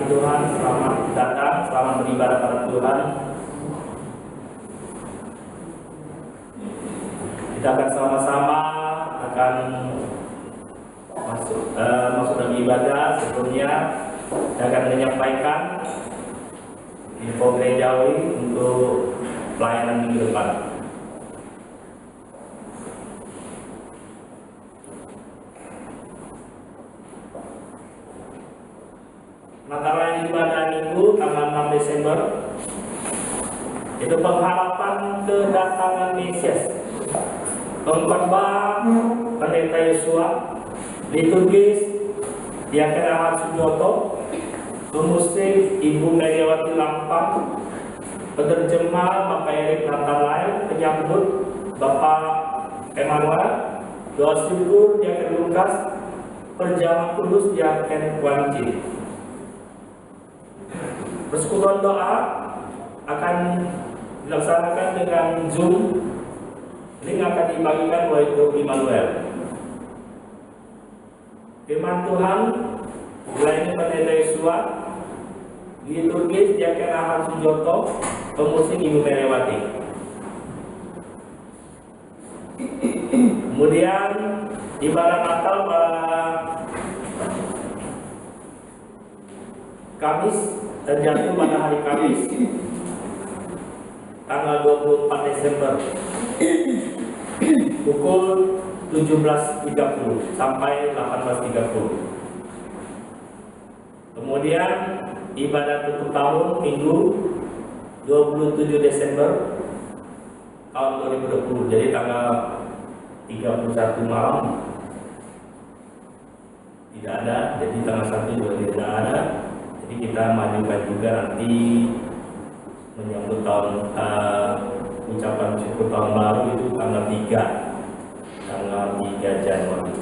kasih Tuhan, selamat datang, selamat beribadah pada Tuhan. Kita akan sama-sama masuk dalam ibadah. Sebelumnya saya akan menyampaikan info gerejawi untuk pelayanan minggu depan. Makanan ibadah minggu tanggal 6 Desember itu pengharapan kedatangan Mesias. Pengkhotbah Pendeta Yosua, liturgis Diaken Ahmad Sujoto, pemusik Ibu Meriawati Lampang, penerjemah Bapak Erik Natalai, penyambut Bapak Emmanuel, doa syukur Diaken Lukas, perjamuan kudus Diaken Wanci. Persekutuan doa akan dilaksanakan dengan Zoom. Link akan dibagikan oleh Grup Immanuel. Firman Tuhan melayani Pendeta Yosua, liturgis Diaken Ahmad Sujoto, pemusik Ibu Meriawati. Kemudian ibadah Natal pada Kamis, terjatuh pada hari Kamis tanggal 24 Desember pukul 17.30 sampai 18.30. Kemudian ibadah tutup tahun Minggu 27 Desember tahun 2020, jadi tanggal 31 malam tidak ada, jadi tanggal 1 juga tidak ada. Jadi kita majukan juga nanti menyambut tahun ucapan syukur tahun baru itu tanggal 3 Januari.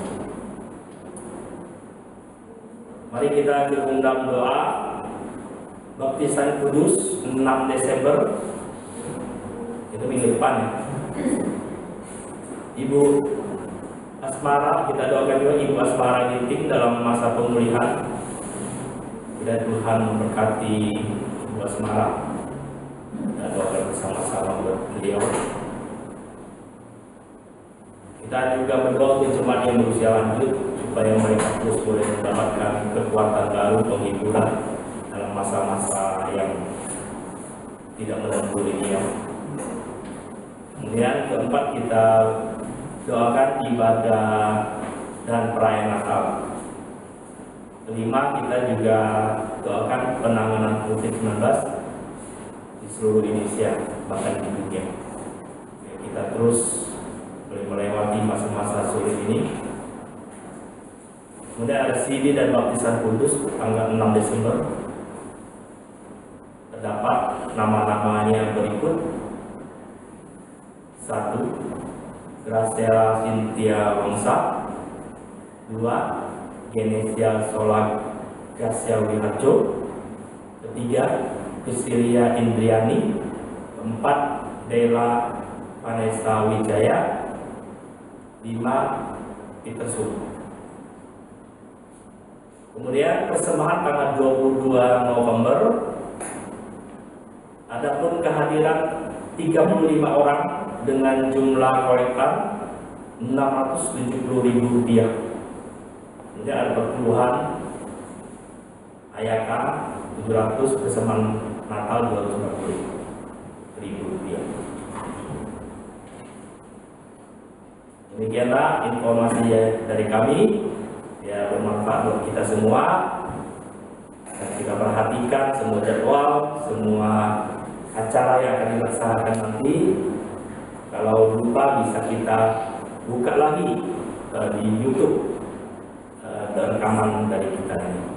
Mari kita berundang doa baptisan kudus 6 Desember itu minggu depan ya. Ibu Asmara, kita doakan juga Ibu Asmara Ginting dalam masa pemulihan. Dan Tuhan memberkati Ibu Asmara. Kita doakan bersama-sama buat beliau. Kita juga berdoa untuk jemaat yang berusia lanjut supaya mereka terus boleh mendapatkan kekuatan baru, penghiburan dalam masa-masa yang tidak menentu ini ya. Kemudian keempat, kita doakan ibadah dan perayaan Natal. Kelima, kita juga doakan penanganan COVID-19 di seluruh Indonesia, bahkan di dunia. Kita terus boleh melewati masa-masa sulit ini. Kemudian ada CD dan baptisan kudus tanggal 6 Desember. Terdapat nama-namanya berikut. 1. Graciela Cynthia Wongsa. 2. Genesia Solak Gasya Wiharjo. 3. Priscilia Indriani. 4. Dela Vanessa Wijaya. 5. Peter Sum. Kemudian persembahan tanggal 22 November. Adapun kehadiran 35 orang dengan jumlah kolektan Rp670.000. Kemudian ada perpuluhan Ayaka 700, persembahan Natal Rp250.000. Demikianlah informasi dari kami, ya bermanfaat buat kita semua. Dan kita perhatikan semua jadwal, semua acara yang akan dilaksanakan nanti. Kalau lupa bisa kita buka lagi di YouTube rekaman dari kita ini.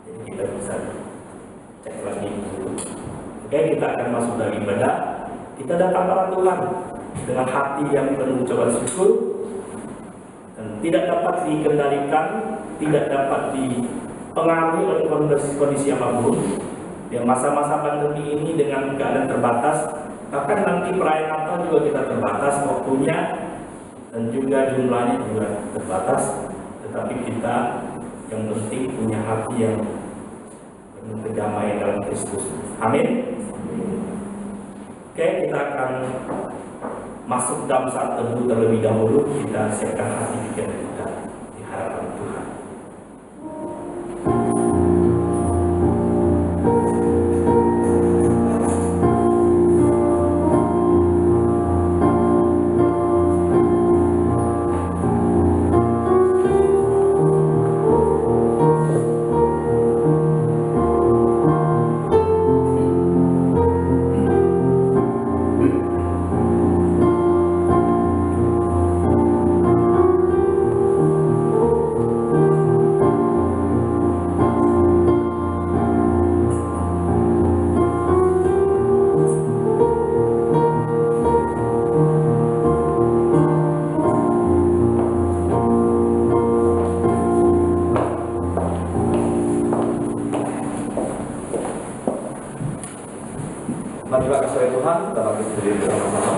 Jadi kita bisa cek lagi di YouTube. Oke, kita akan masuk dari ibadah. Kita datang kepada Tuhan dengan hati yang penuh ucapan syukur dan tidak dapat dikendalikan, tidak dapat dipengaruhi oleh kondisi apapun. Di masa-masa pandemi ini dengan keadaan terbatas, bahkan nanti perayaan Natal juga kita terbatas waktunya dan juga jumlahnya juga terbatas. Tetapi kita yang penting punya hati yang penuh kedamaian dalam Kristus. Amin. Oke, kita akan masuk dalam saat teduh terlebih dahulu. Kita siapkan hati pikiran kita di hadapan Tuhan. Marilah kasih Tuhan, kita bangkit berdiri bersama-sama.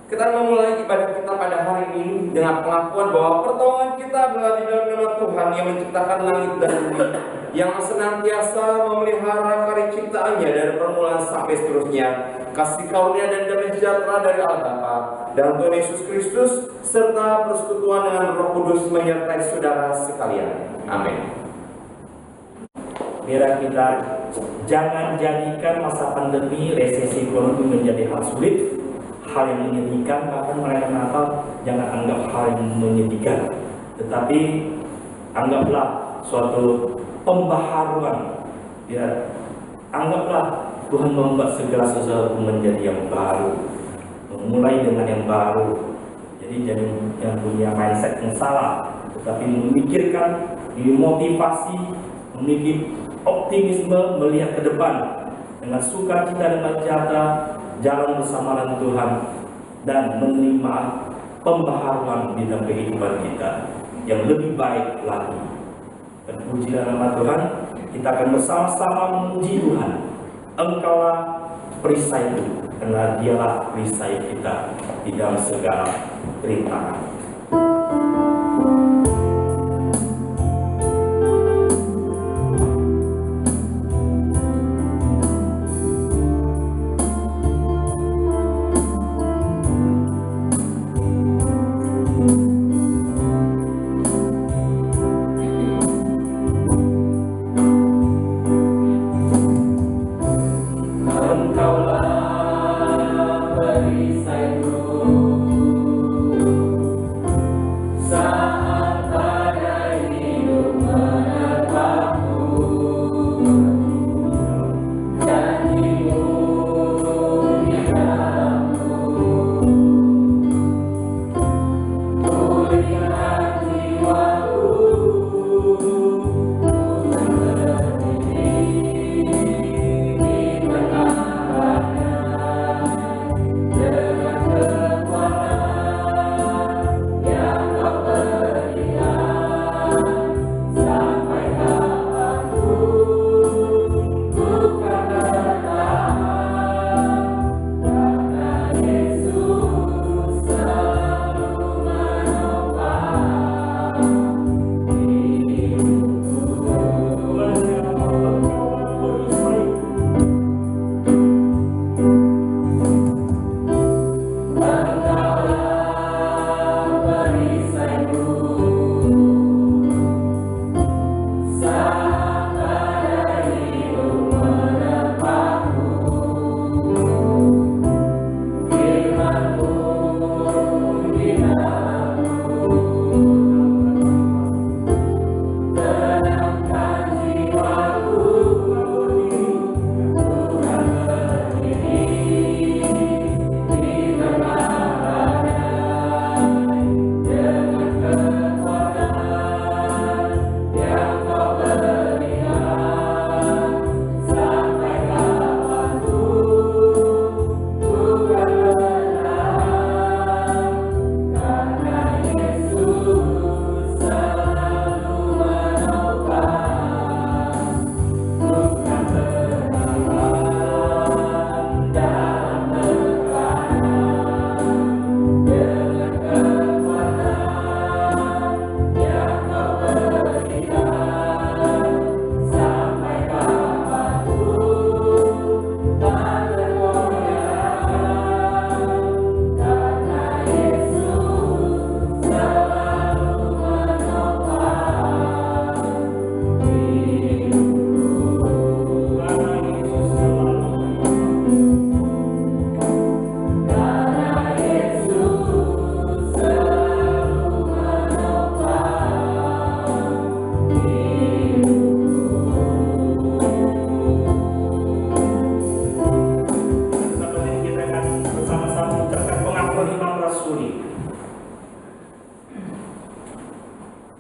Kita memulai ibadah kita pada hari ini dengan pengakuan bahwa pertolongan kita adalah di dalam nama Tuhan yang menciptakan langit dan bumi, yang senantiasa memelihara karya ciptaannya dari permulaan sampai seterusnya. Kasih karunia dan damai sejahtera dari Allah Bapa dan Tuhan Yesus Kristus serta persekutuan dengan Roh Kudus menyertai saudara sekalian. Amin. Biar kita jangan jadikan masa pandemi, resesi ekonomi menjadi hal sulit, hal yang menyedihkan. Bahkan merayakan Natal jangan anggap hal yang menyedihkan, tetapi anggaplah suatu pembaharuan. Ya, anggaplah Tuhan membuat segala sesuatu menjadi yang baru, memulai dengan yang baru. Jadi yang punya mindset yang salah, tetapi memikirkan, dimotivasi, memiliki optimisme melihat ke depan dengan sukacita dan sejahtera, jalan bersama dengan Tuhan dan menerima pembaharuan di dalam kehidupan kita yang lebih baik lagi. Terpujilah nama Tuhan. Kita akan bersama-sama memuji Tuhan. Engkaulah perisai itu, karena Dialah perisai kita di dalam segala rintangan.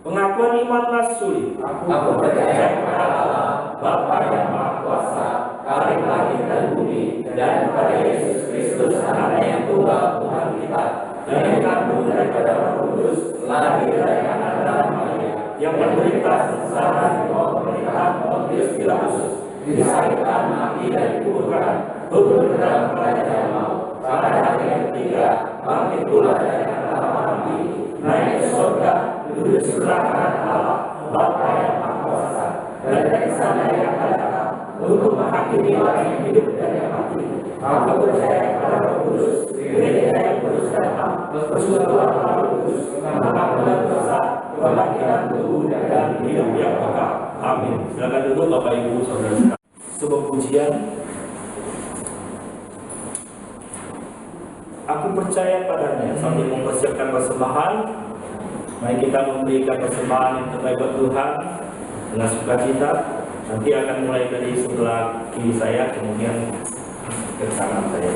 Pengakuan iman rasuli. Aku percaya kepada Allah, Bapa yang Maha Kuasa, Khalid langit dan bumi, dan kepada Yesus Kristus, Anaknya yang tunggal Tuhan kita, yang dikandung daripada Roh Kudus, lahir dari anak dalam Maria, yang menderita sengsara di bawah pemerintahan Pontius Pilatus, disalibkan, mati dan dikuburkan, turun ke dalam kerajaan maut, pada hari yang ketiga bangkit pula dari antara mati, naik ke surga, duduk sebelah kanan Allah, Bapa yang Maha Kuasa, dan dari sana yang akan datang untuk menghakimi orang yang hidup dan yang mati. Aku percaya kepada Roh Kudus, Gereja yang kudus dan am, persekutuan Roh Kudus, pengampunan dosa, kebangkitan tubuh dan hidup yang kekal. Amin. Silakan duduk Bapak Ibu Saudara. Sebuah pujian. Aku percaya padanya. Sambil mempersiapkan persembahan, mari kita memberikan persembahan yang terbaik buat Tuhan dengan sukacita. Nanti akan mulai dari sebelah kiri saya, kemudian ke kanan saya,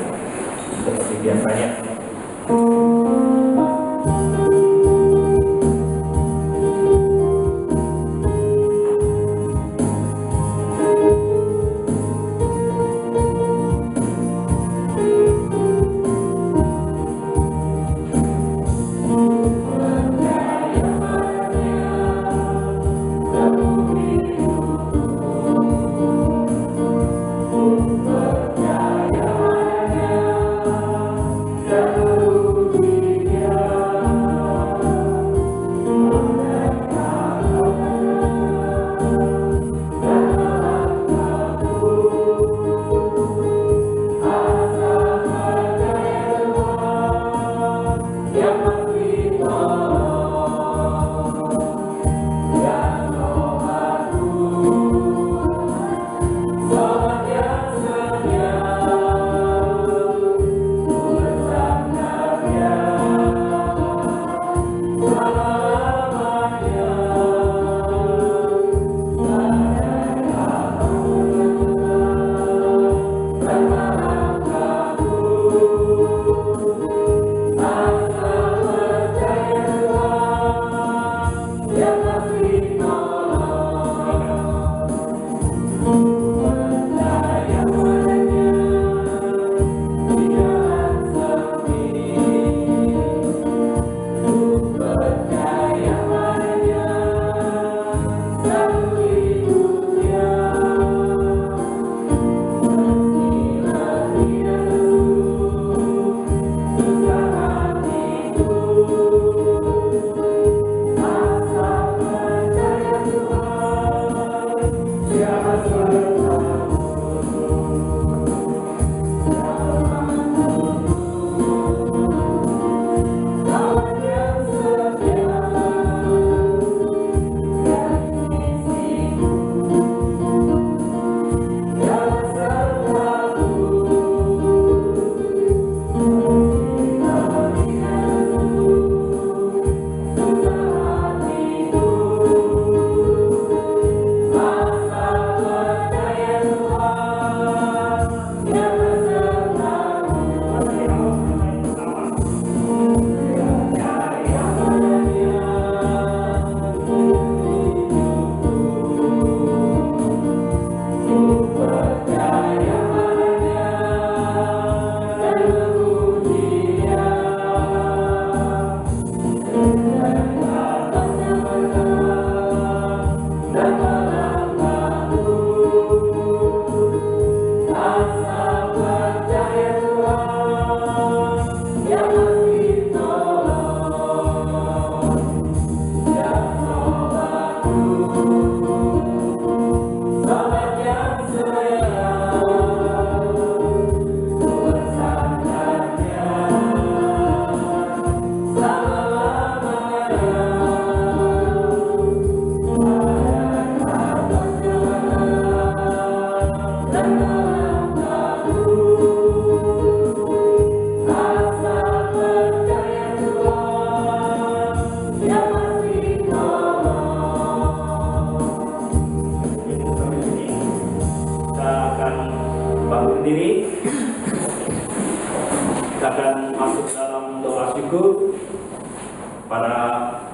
seperti biasanya. Terpuji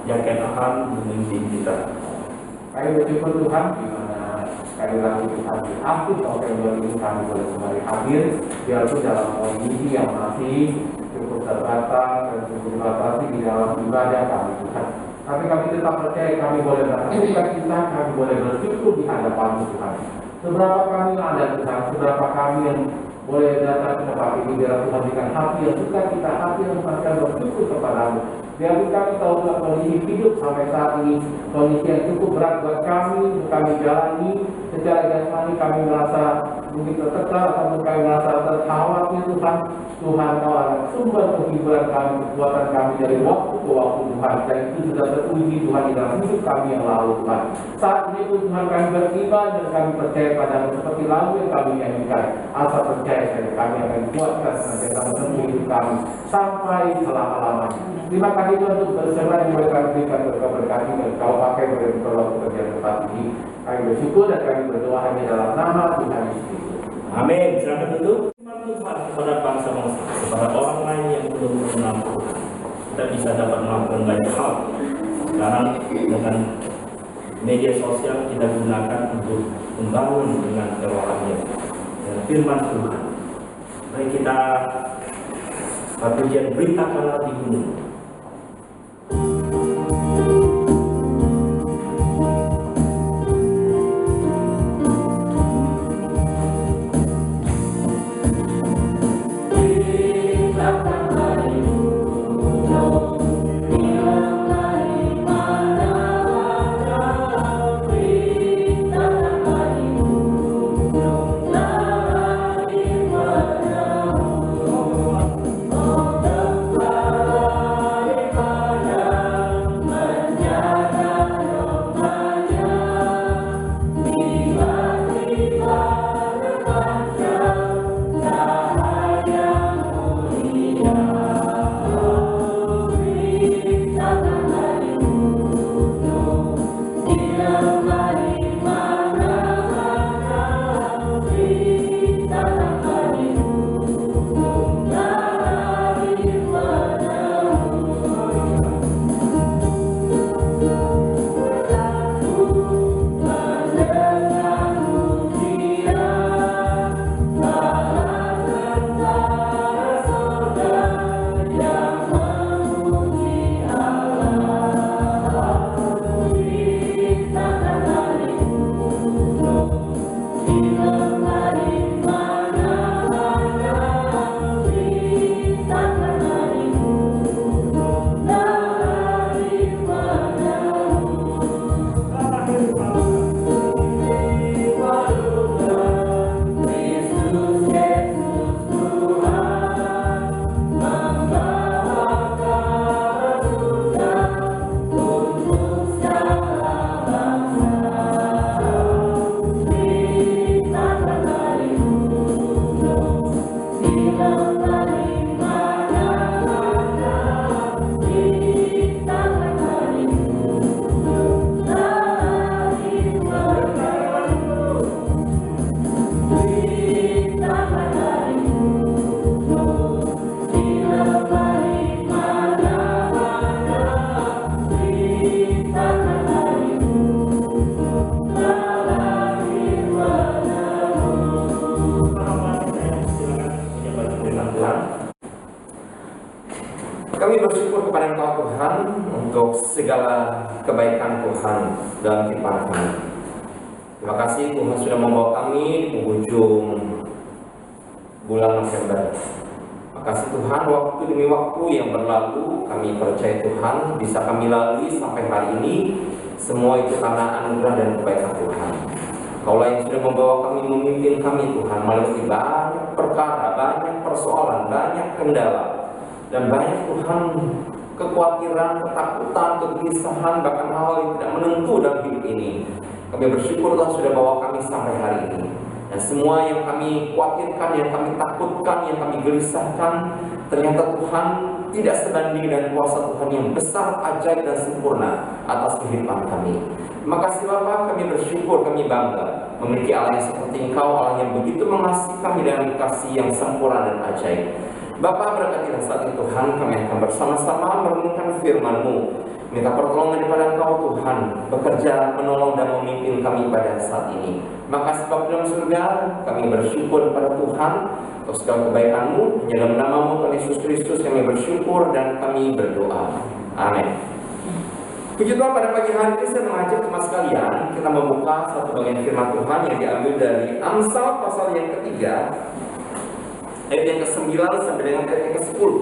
yang akan memimpin kita. Kami bersyukur Tuhan di mana sekali lagi Tuhan di akhir November ini kami boleh kembali hadir, biarpun dalam kondisi yang masih cukup terbatas dan cukup dibatasi di dalam ibadah kami Tuhan. Tapi kami tetap percaya kami boleh melakukan kita, kami boleh bersyukur di hadapan Tuhan. Seberapa kami ada Tuhan, seberapa kami yang boleh datang ke tempat ini, biar Tuhan berikan hati yang suka kita, hati yang pasca bersyukur kepadamu. Biar kami tahu kondisi hidup sampai saat ini, kondisi yang cukup berat buat kami jalani secara jasmani, kami merasa mungkin tertekan atau kami merasa terkhawatir Tuhan. Tuhan Kau adalah sumber penghiburan kami, kekuatan kami dari waktu ke waktu Tuhan, dan itu sudah teruji Tuhan di dalam hidup kami yang lalu Tuhan. Saat ini Tuhan kami beriman dan kami percaya padamu seperti lagu yang kami nyanyikan. Asal percaya saja kami akan kuatkan senantiasa menemui hidup kami sampai selama-lamanya. Terima kasih Tuhan untuk bersama yang boleh kami berikan berkat-berkat dan Kau pakai bagi pekerjaan tempat ini. Kami bersyukur dan kami berdoa hanya dalam nama Tuhan Yesus. Amin. Silakan duduk. Firman Tuhan kepada bangsa-bangsa, kepada orang lain yang belum mengenal Tuhan, kita bisa dapat melakukan banyak hal. Sekarang dengan media sosial kita gunakan untuk membangun dengan kerohanian dan firman Tuhan. Mari kita pujian beritakanlah di gunung. Kami bersyukur kepada Engkau Tuhan untuk segala kebaikan Tuhan dalam kehidupan kami. Terima kasih Tuhan sudah membawa kami di penghujung bulan November. Terima kasih Tuhan, waktu demi waktu yang berlalu kami percaya Tuhan bisa kami lalui sampai hari ini. Semua itu karena anugerah dan kebaikan Tuhan. Kaulah yang sudah membawa kami, memimpin kami Tuhan melewati banyak perkara, banyak persoalan, banyak kendala. Dan banyak Tuhan kekhawatiran, ketakutan, kegelisahan, bahkan hal yang tidak menentu dalam hidup ini. Kami bersyukur Tuhan sudah bawa kami sampai hari ini. Dan semua yang kami khawatirkan, yang kami takutkan, yang kami gelisahkan, ternyata Tuhan tidak sebanding dengan kuasa Tuhan yang besar, ajaib dan sempurna atas kehidupan kami. Terima kasih Bapa, kami bersyukur, kami bangga memiliki Allah yang seperti Engkau, Allah yang begitu mengasihi kami dengan kasih yang sempurna dan ajaib. Bapa, berkatilah saat ini Tuhan, kami akan bersama-sama merenungkan firman-Mu. Minta pertolongan daripada Engkau Tuhan, bekerja, menolong dan memimpin kami pada saat ini. Maka sebab dalam surga kami bersyukur kepada Tuhan atas segala kebaikan-Mu. Dalam nama-Mu Tuhan Yesus Kristus kami bersyukur dan kami berdoa. Amin. Puji Tuhan, pada pagi hari ini saya mengajak teman sekalian kita membuka satu bagian firman Tuhan yang diambil dari Amsal pasal yang ketiga, ayat yang ke-9 sampai dengan ayat yang ke-10.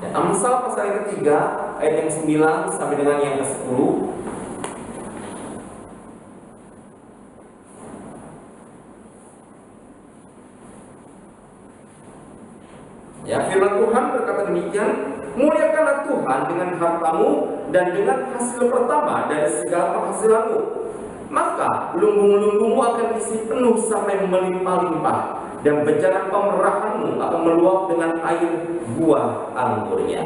Amsal pasal yang ketiga, ayat yang 9 sampai dengan yang ke-10. Ya, firman Tuhan berkata demikian, muliakanlah Tuhan dengan hartamu dan dengan hasil pertama dari segala penghasilanmu. Maka lumbung-lumbungmu akan isi penuh sampai melimpah-limpah, dan bejana pemerahanmu akan meluap dengan air buah anggurnya.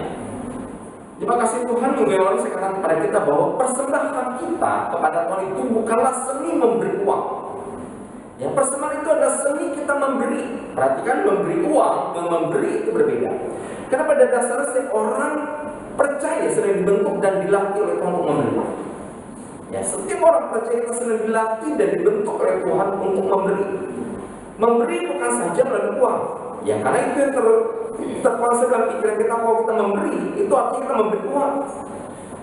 Terima kasih Tuhan, minggu yang lalu saya katakan kepada kita bahwa persembahan kita kepada Tuhan itu bukanlah seni memberi uang. Ya, persembahan itu adalah seni kita memberi. Perhatikan, memberi uang dan memberi itu berbeda. Karena pada dasarnya setiap orang percaya sering dibentuk dan dilatih oleh Tuhan untuk memberi. Ya, setiap orang percaya kita sering dilatih dan dibentuk oleh Tuhan untuk memberi. Memberi bukan saja melalui uang. Ya, karena itu yang terkuasa dalam pikiran kita, kalau kita memberi, itu artinya kita memberi uang.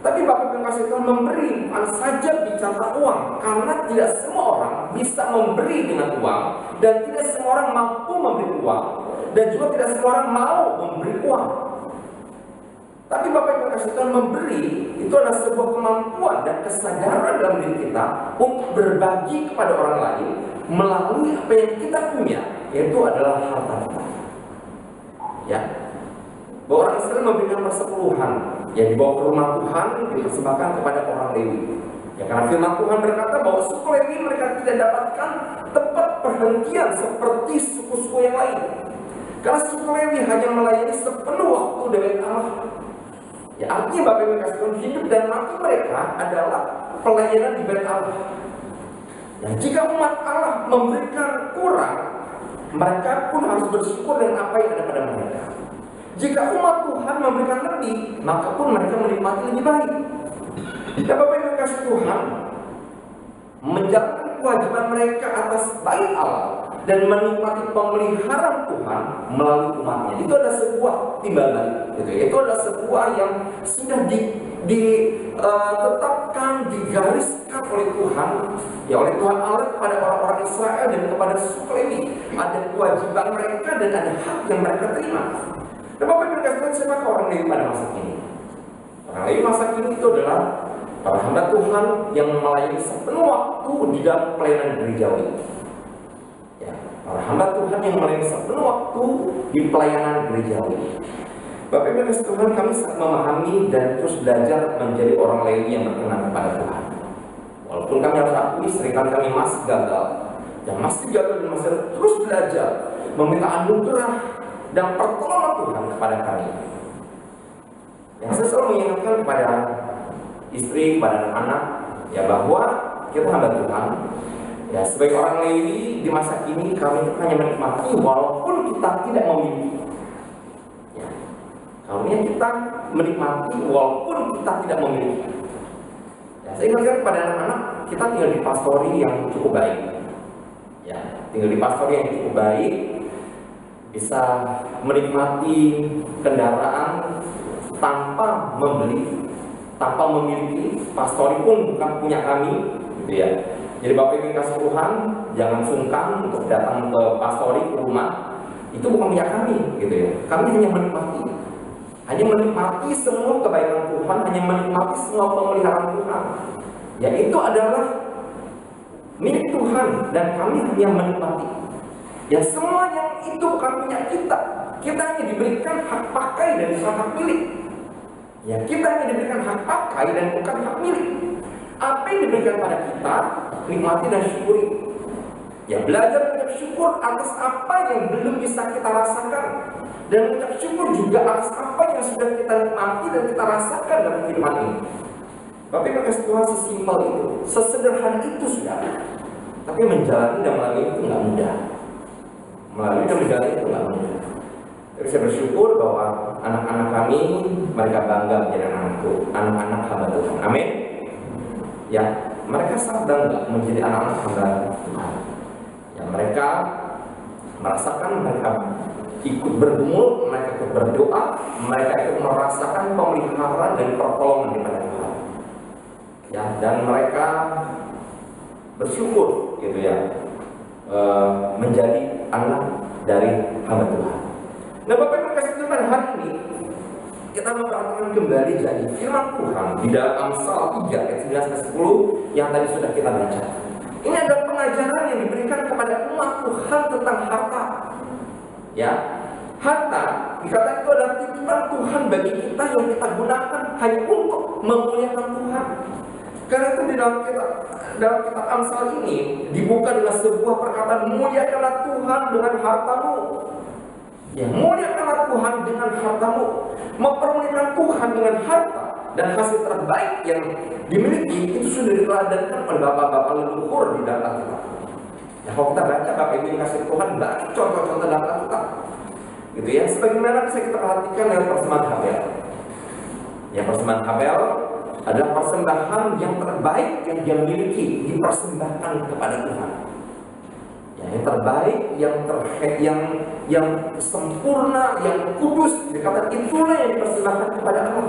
Tapi Bapak Ibu kasih Tuhan, memberi bukan saja bicara uang, karena tidak semua orang bisa memberi dengan uang, dan tidak semua orang mampu memberi uang, dan juga tidak semua orang mau memberi uang. Tapi Bapak Ibu kasih Tuhan, memberi itu adalah sebuah kemampuan dan kesadaran dalam diri kita untuk berbagi kepada orang lain melalui apa yang kita punya, yaitu adalah harta kita. Ya, bahwa orang Israel memberikan persepuluhan yang dibawa ke rumah Tuhan, dipersembahkan kepada orang Lewi. Ya, karena firman Tuhan berkata bahwa suku Lewi mereka tidak dapatkan tempat perhentian seperti suku-suku yang lain. Karena suku Lewi hanya melayani sepenuh waktu dengan Allah. Ya, artinya Bapak Ibu kasih Tuhan, hidup dan mati mereka adalah pelayanan di bait Allah. Dan jika umat Allah memberikan kurang, mereka pun harus bersyukur dengan apa yang ada pada mereka. Jika umat Tuhan memberikan lebih, maka pun mereka menikmati lebih baik. Dan Bapak Ibu kasih Tuhan, menjalankan kewajiban mereka atas bait Allah dan menikmati pemeliharaan Tuhan melalui umatnya, itu adalah sebuah timbangan. Itu adalah sebuah yang sudah ditetapkan, digariskan oleh Tuhan, ya oleh Tuhan Allah kepada orang-orang Israel dan kepada suku Lewi. Ada kewajiban mereka dan ada hak yang mereka terima. Dan Bapak Ibu kasih siapa orang Lewi pada masa kini? Orang Lewi masa kini itu adalah para hamba Tuhan yang melayani sepenuh waktu di dalam pelayanan gerejawi. Ya, para hamba Tuhan yang melayani sepenuh waktu di pelayanan gerejawi. Bapak Ibu kasih Tuhan, kami sangat memahami dan terus belajar menjadi orang Lewi yang berkenan kepada Tuhan. Walaupun kami harus akui seringkali kami masih gagal dan masih terus belajar meminta anugerah dan pertolongan Tuhan kepada kami. Yang saya selalu mengingatkan kepada istri, kepada anak-anak, ya bahwa kita hamba Tuhan. Ya, sebagai orang Lewi di masa kini kami hanya menikmati walaupun kita tidak memiliki. Ya, kami kita menikmati walaupun kita tidak memiliki. Ya, saya ingatkan kepada anak-anak, kita tinggal di pastori yang cukup baik. Ya, tinggal di pastori yang cukup baik, bisa menikmati kendaraan tanpa membeli, tanpa memiliki. Pastori pun bukan punya kami, gitu ya. Jadi Bapak Ibu kasih Tuhan, jangan sungkan untuk datang ke pastori, ke rumah. Itu bukan punya kami, gitu ya. Kami hanya menikmati semua kebaikan Tuhan, hanya menikmati semua pemeliharaan Tuhan. Ya, itu adalah milik Tuhan dan kami hanya menikmati. Ya, semua yang itu bukan punya kita. Kita hanya diberikan hak pakai dan bukan hak milik. Ya, kita hanya diberikan hak pakai dan bukan hak milik. Apa yang diberikan pada kita, nikmati dan syukuri. Ya, belajar mengucap syukur atas apa yang belum bisa kita rasakan, dan mengucap syukur juga atas apa yang sudah kita nikmati dan kita rasakan dalam kehidupan ini. Bapak Ibu kasih Tuhan, sesimpel itu, sesederhana itu sudah. Tapi menjalani dan melalui itu nggak mudah. Melalui dan menjalani itu nggak mudah. Jadi saya bersyukur bahwa anak-anak kami, mereka bangga menjadi anak-anak hamba Tuhan. Amin. Ya, mereka sangat bangga menjadi anak-anak hamba Tuhan. Ya, mereka merasakan, mereka ikut bergumul, mereka ikut berdoa, mereka ikut merasakan pemeliharaan dan pertolongan daripada Tuhan. Ya, dan mereka bersyukur gitu ya, menjadi anak dari hamba Tuhan. Nah, Bapak Ibu kasih Tuhan, hari ini kita memperhatikan kembali jadi firman Tuhan di dalam Amsal 3 ayat 19-10 yang tadi sudah kita baca. Ini adalah pengajaran yang diberikan kepada umat Tuhan tentang harta. Ya, harta dikatakan itu adalah titipan Tuhan bagi kita yang kita gunakan hanya untuk memuliakan Tuhan. Karena itu di dalam kitab Amsal ini dibuka dengan sebuah perkataan, muliakanlah Tuhan dengan hartamu. Ya, muliakanlah Tuhan dengan hartamu. Mempermuliakan Tuhan dengan harta dan hasil terbaik yang dimiliki itu sudah diteladankan oleh bapak-bapak leluhur di dalam Alkitab. Ya, kalau kita baca Bapak Ibu yang kasih Tuhan banyak contoh-contoh dalam Alkitab. Gitu ya, sebagaimana bisa kita perhatikan dari persembahan Habel. Ya, persembahan Habel adalah persembahan yang terbaik yang dia miliki, dipersembahkan kepada Tuhan. Ya, yang terbaik, yang sempurna, yang kudus, dikatakan itulah yang dipersembahkan kepada Allah.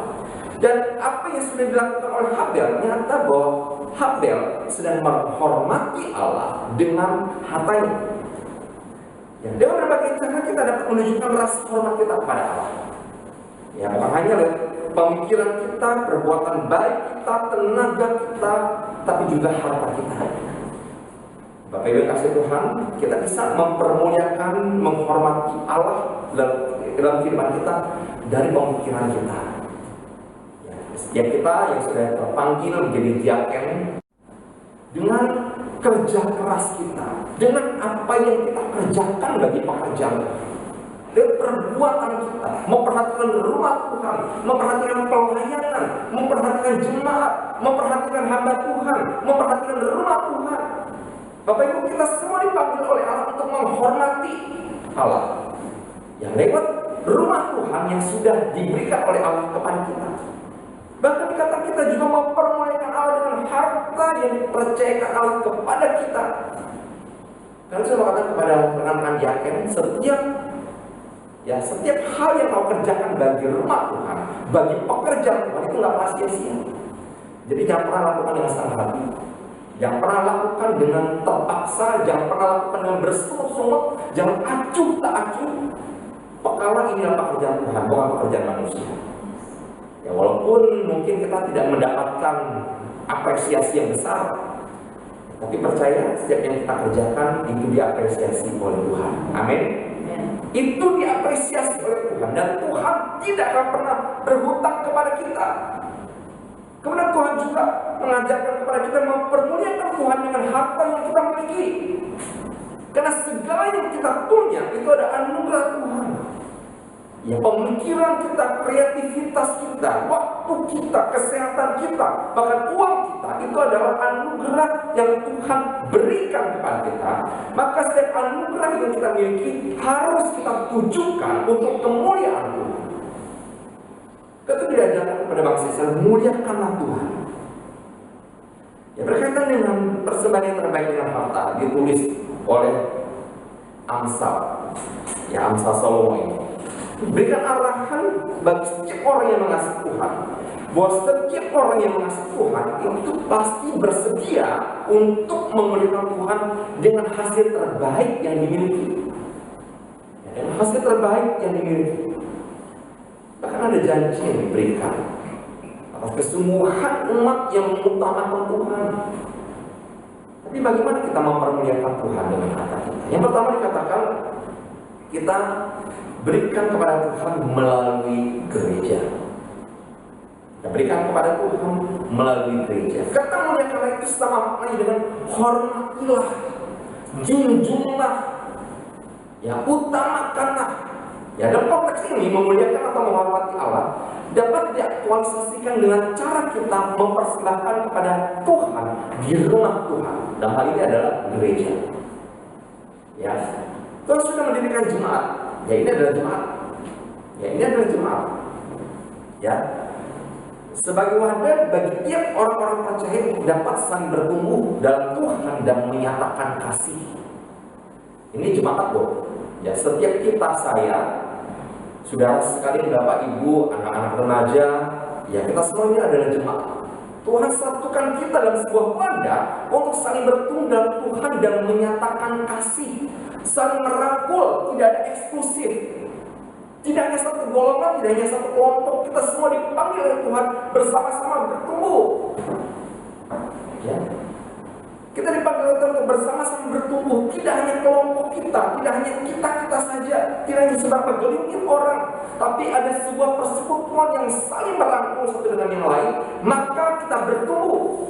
Dan apa yang sudah dilakukan oleh Habel, nyata bahwa Habel sedang menghormati Allah dengan hartanya. Ya, dengan berbagai cara kita dapat menunjukkan rasa hormat kita kepada Allah. Ya, bukan hanya pemikiran kita, perbuatan baik kita, tenaga kita, tapi juga harta kita. Bapak Ibu kasih Tuhan, kita bisa mempermuliakan, menghormati Allah dalam kehidupan kita dari pemikiran kita. Ya, kita yang sudah terpanggil menjadi diaken, dengan kerja keras kita, dengan apa yang kita kerjakan bagi pekerjaan, dan perbuatan kita, memperhatikan rumah Tuhan, memperhatikan pelayanan, memperhatikan jemaat, memperhatikan hamba Tuhan, memperhatikan rumah Tuhan. Bapak Ibu, kita semua dipanggil oleh Allah untuk menghormati Allah. Yang lewat rumah Tuhan yang sudah diberikan oleh Allah kepada kita. Bahkan kata kita juga mempermuliakan Allah dengan harta yang dipercayakan Allah kepada kita. Karena saya mengatakan kepada rekan-rekan diaken, setiap hal yang kau kerjakan bagi rumah Tuhan, bagi pekerjaan Tuhan, itu nggak pernah sia-sia. Jadi jangan pernah lakukan dengan setengah hati, jangan pernah lakukan dengan terpaksa, jangan pernah lakukan dengan bersungut-sungut, jangan acuh tak acuh. Pekalah ini adalah pekerjaan Tuhan, bukan pekerjaan manusia. Ya, walaupun mungkin kita tidak mendapatkan apresiasi yang besar, tapi percaya setiap yang kita kerjakan itu diapresiasi oleh Tuhan. Amin. Itu diapresiasi oleh Tuhan, dan Tuhan tidak akan pernah berhutang kepada kita. Kemudian Tuhan juga mengajarkan kepada kita mempermuliakan Tuhan dengan harta yang kita miliki. Karena segala yang kita punya itu ada anugerah Tuhan. Ya, pemikiran kita, kreativitas kita, waktu kita, kesehatan kita, bahkan uang kita, itu adalah anugerah yang Tuhan berikan kepada kita. Maka setiap anugerah yang kita miliki harus kita tujukan untuk kemuliaan Tuhan. Kita diajarkan kepada bangsa Israel, muliakanlah Tuhan. Ya, berkaitan dengan persembahan yang terbaik dengan harta, ditulis oleh Amsal, ya, Amsal Salomo ini. Berikan arahan bagi setiap orang yang mengasihi Tuhan, bahwa setiap orang yang mengasihi Tuhan itu pasti bersedia untuk memuliakan Tuhan dengan hasil terbaik yang dimiliki. Dengan hasil terbaik yang dimiliki. Bahkan ada janji yang diberikan atas kesungguhan umat yang mengutamakan Tuhan. Tapi bagaimana kita mempermuliakan Tuhan dengan harta kita? Yang pertama dikatakan, kita berikan kepada Tuhan melalui gereja. Kita berikan kepada Tuhan melalui gereja. Kata muliakanlah itu sama maknanya dengan hormatilah, junjunglah, ya, utamakanlah. Ya, dalam konteks ini memuliakan atau menghormati Allah dapat diaktualisasikan dengan cara kita mempersembahkan kepada Tuhan di rumah Tuhan. Dan hal ini adalah gereja. Ya, Tuhan sudah mendirikan jemaat. Ya, ini adalah jemaat. Ya, ini adalah jemaat. Ya, sebagai wadah bagi tiap orang-orang percaya untuk dapat saling bertumbuh dalam Tuhan dan menyatakan kasih. Ini jemaat loh. Ya, setiap kita, saya, saudara sekalian, Bapak, Ibu, anak-anak remaja, ya kita semua ini adalah jemaat. Tuhan satukan kita dalam sebuah wadah untuk saling bertumbuh dalam Tuhan dan menyatakan kasih, saling merangkul, tidak ada eksklusif. Tidak hanya satu golongan, tidak hanya satu kelompok, kita semua dipanggil oleh Tuhan bersama-sama bertumbuh. Ya. Kita dipanggil oleh Tuhan untuk bersama-sama bertumbuh. Tidak hanya kelompok kita, tidak hanya kita saja, tidak hanya seberapa gelintir orang, tapi ada sebuah persekutuan yang saling merangkul satu dengan yang lain, maka kita bertumbuh.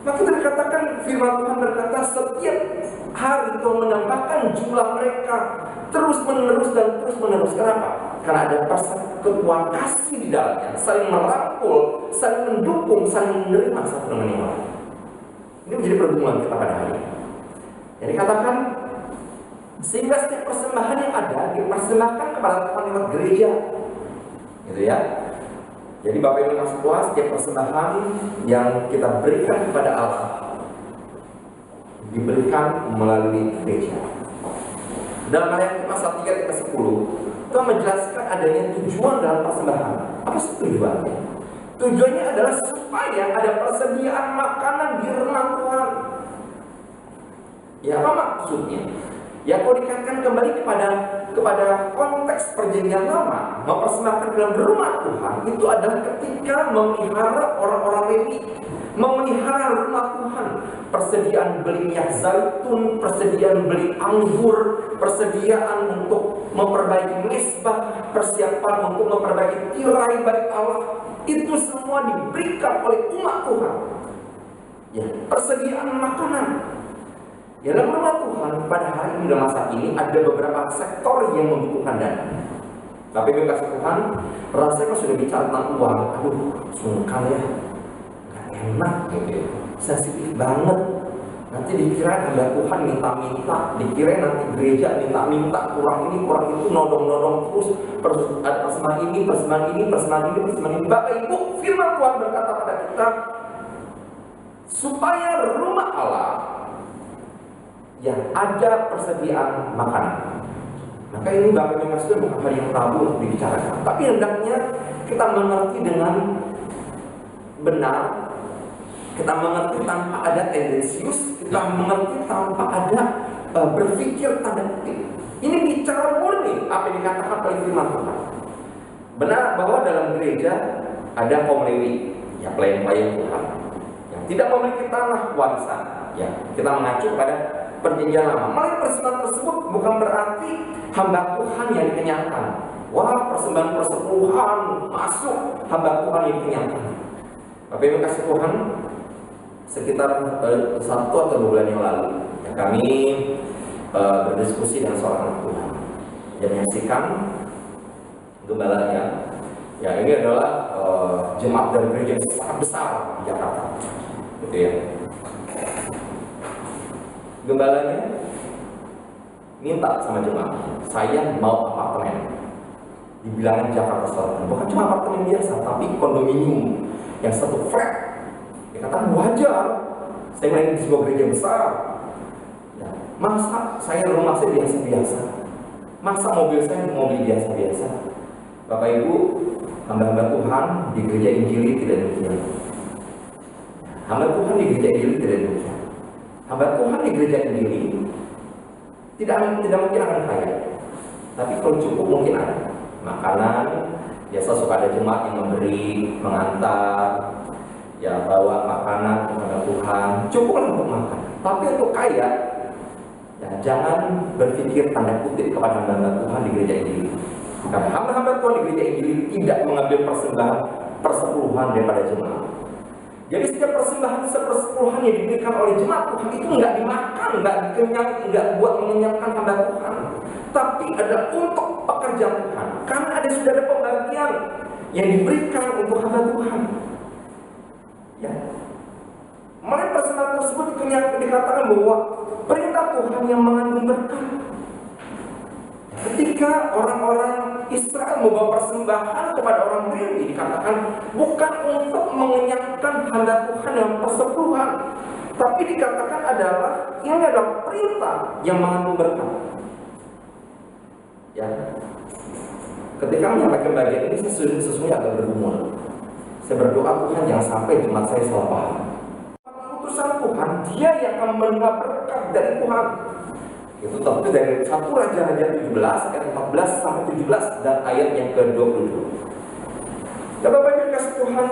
Maka kita dikatakan, firman Tuhan berkata, setiap hari Tuhan menambahkan jumlah mereka terus menerus dan terus menerus. Kenapa? Karena ada persekutuan kasih di dalamnya, saling merangkul, saling mendukung, saling menerima satu dengan yang lain. Ini menjadi pergumulan kita pada hari ini. Jadi katakan, sehingga setiap persembahan yang ada dipersembahkan kepada Tuhan lewat gereja, gitu ya. Jadi Bapak Ibu kasih Tuhan, setiap persembahan yang kita berikan kepada Allah diberikan melalui gereja. Dalam ayat pasal 3 ayat 10, Tuhan menjelaskan adanya tujuan dalam persembahan. Apa sih tujuannya? Tujuannya adalah supaya ada persediaan makanan di rumah Tuhan. Ya, apa maksudnya? Ya, kalau dikaitkan kembali kepada konteks perjanjian lama, mempersembahkan dalam rumah Tuhan itu adalah ketika memelihara orang-orang Lewi, memelihara rumah Tuhan, persediaan beli minyak zaitun, persediaan beli anggur, persediaan untuk memperbaiki mezbah, persiapan untuk memperbaiki tirai bait Allah, itu semua diberikan oleh umat Tuhan. Ya, persediaan makanan. Ya, dalam rumah Tuhan pada hari ini, dalam masa ini ada beberapa sektor yang membutuhkan dana. Tapi kasih Tuhan, rasanya sudah bicara tentang uang, aduh sungkan ya, gak enak gitu, sensitif banget. Nanti dikira hamba Tuhan minta-minta, dikira nanti gereja minta-minta, kurang ini, kurang itu, nodong-nodong terus, persembahan ini, persembahan ini, persembahan ini, persembahan ini. Bapak Ibu, firman Tuhan berkata pada kita, supaya rumah Allah yang ada persediaan makanan. Maka ini Bapak Ibu Saudara bukan hal yang tabu untuk dibicarakan, tapi hendaknya kita mengerti dengan benar, kita mengerti tanpa ada tendensius, kita mengerti tanpa ada berpikir tanda kutip. Ini bicara murni apa yang dikatakan oleh firman Tuhan. Benar bahwa dalam gereja ada kaum Lewi, ya pelayan-pelayan Tuhan, yang tidak memiliki tanah warisan. Ya, kita mengacu pada perjanjian lama. Melalui persembahan tersebut bukan berarti hamba Tuhan yang dikenyangkan. Wah, persembahan persepuluhan masuk, hamba Tuhan yang dikenyangkan. Bapak Ibu kasih Tuhan, sekitar 1 atau 2 bulan yang lalu, ya, kami berdiskusi dengan seorang anak Tuhan yang menyaksikan gembalanya. Ya, ini adalah jemaat dari gereja yang sangat besar di Jakarta, gitu ya. Gembalanya minta sama jemaat, saya mau apartemen di bilangan Jakarta Selatan. Bukan cuma apartemen biasa, tapi kondominium yang satu flat. Dia katakan wajar, saya main di sebuah gereja besar. Ya, masa saya rumah saya biasa-biasa, masa mobil saya mobil biasa-biasa. Bapak Ibu, hamba-hamba Tuhan di gereja Injili tidak demikian. Hamba Tuhan di gereja Injili tidak demikian. Hamba Tuhan di gereja Injili tidak mungkin akan kaya, tapi kalau cukup mungkin ada makanan. Biasa suka ada jemaat yang memberi, mengantar, ya bawa makanan kepada Tuhan, cukup untuk makan. Tapi untuk kaya, ya jangan berpikir tanda kutip kepada hamba Tuhan di gereja Injili. Karena hamba-hamba Tuhan di gereja Injili tidak mengambil persembahan persepuluhan daripada jemaat. Jadi setiap persembahan sepersepuluhan yang diberikan oleh jemaat Tuhan itu nggak dimakan, nggak dikenyang, nggak buat mengenyangkan hamba Tuhan, tapi ada untuk pekerjaan Tuhan. Karena sudah ada pembagian yang diberikan untuk hamba Tuhan. Ya, melalui persembahan tersebut dikatakan bahwa perintah Tuhan yang mengandung berkat. ketika orang-orang Israel membawa persembahan kepada orang Lewi, dikatakan bukan untuk mengenyangkan hamba Tuhan yang persepuluhan, tapi dikatakan ini adalah perintah yang mengandung berkat. Ya, ketika menyampaikan bagian ini sesungguhnya agak bergumul. Saya berdoa, Tuhan jangan sampai jemaat saya salah paham. Utusan Tuhan, dia yang akan menerima berkat dari Tuhan. Itu tentu dari 1 Raja-Raja 17 ayat 14 sampai 17 dan ayat yang ke-22. Dan Bapak Ibu kasih Tuhan,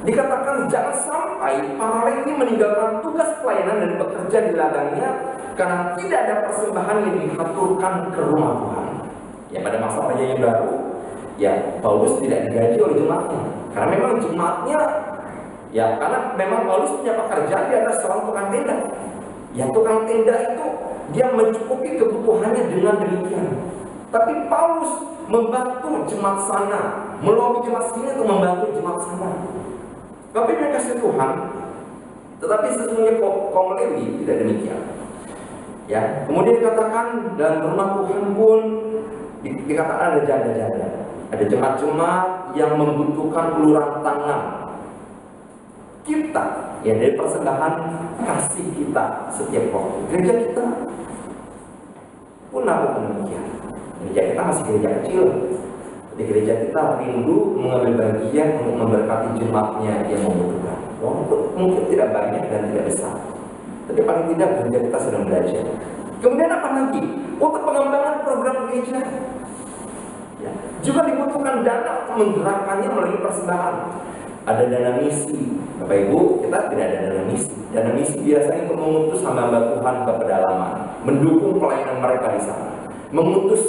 dikatakan jangan sampai para Lewi meninggalkan tugas pelayanan dan bekerja di ladangnya karena tidak ada persembahan yang dihaturkan ke rumah Tuhan. Ya, pada masa perjanjian baru, ya Paulus tidak digaji oleh jemaatnya karena memang jemaatnya, ya karena memang Paulus punya pekerjaan, dia adalah seorang tukang tenda. Ya, tukang tenda itu dia mencukupi kebutuhannya dengan demikian. Tapi Paulus membantu jemaat sana, melalui jemaat sini untuk membantu jemaat sana. Tapi dia kasih Tuhan, tetapi sesungguhnya kaum Lewi tidak demikian. Ya, kemudian dikatakan dalam rumah Tuhan pun dikatakan ada janda-janda, ada jemaat-jemaat yang membutuhkan uluran tangan kita, ya dari persembahan kasih kita setiap waktu. Gereja kita pun lakukan demikian. Gereja kita masih gereja kecil. Di gereja kita rindu mengambil bagian untuk memberkati jemaatnya yang membutuhkan. Walaupun mungkin tidak banyak dan tidak besar, tapi paling tidak gereja kita sedang belajar. Kemudian apa lagi? Untuk pengembangan program gereja, ya, juga dibutuhkan dana untuk menggerakkannya melalui persembahan. Ada dana misi, Bapak Ibu, kita tidak ada dana misi. Dana misi biasanya untuk mengutus hamba-hamba Tuhan ke pedalaman, mendukung pelayanan mereka di sana, mengutus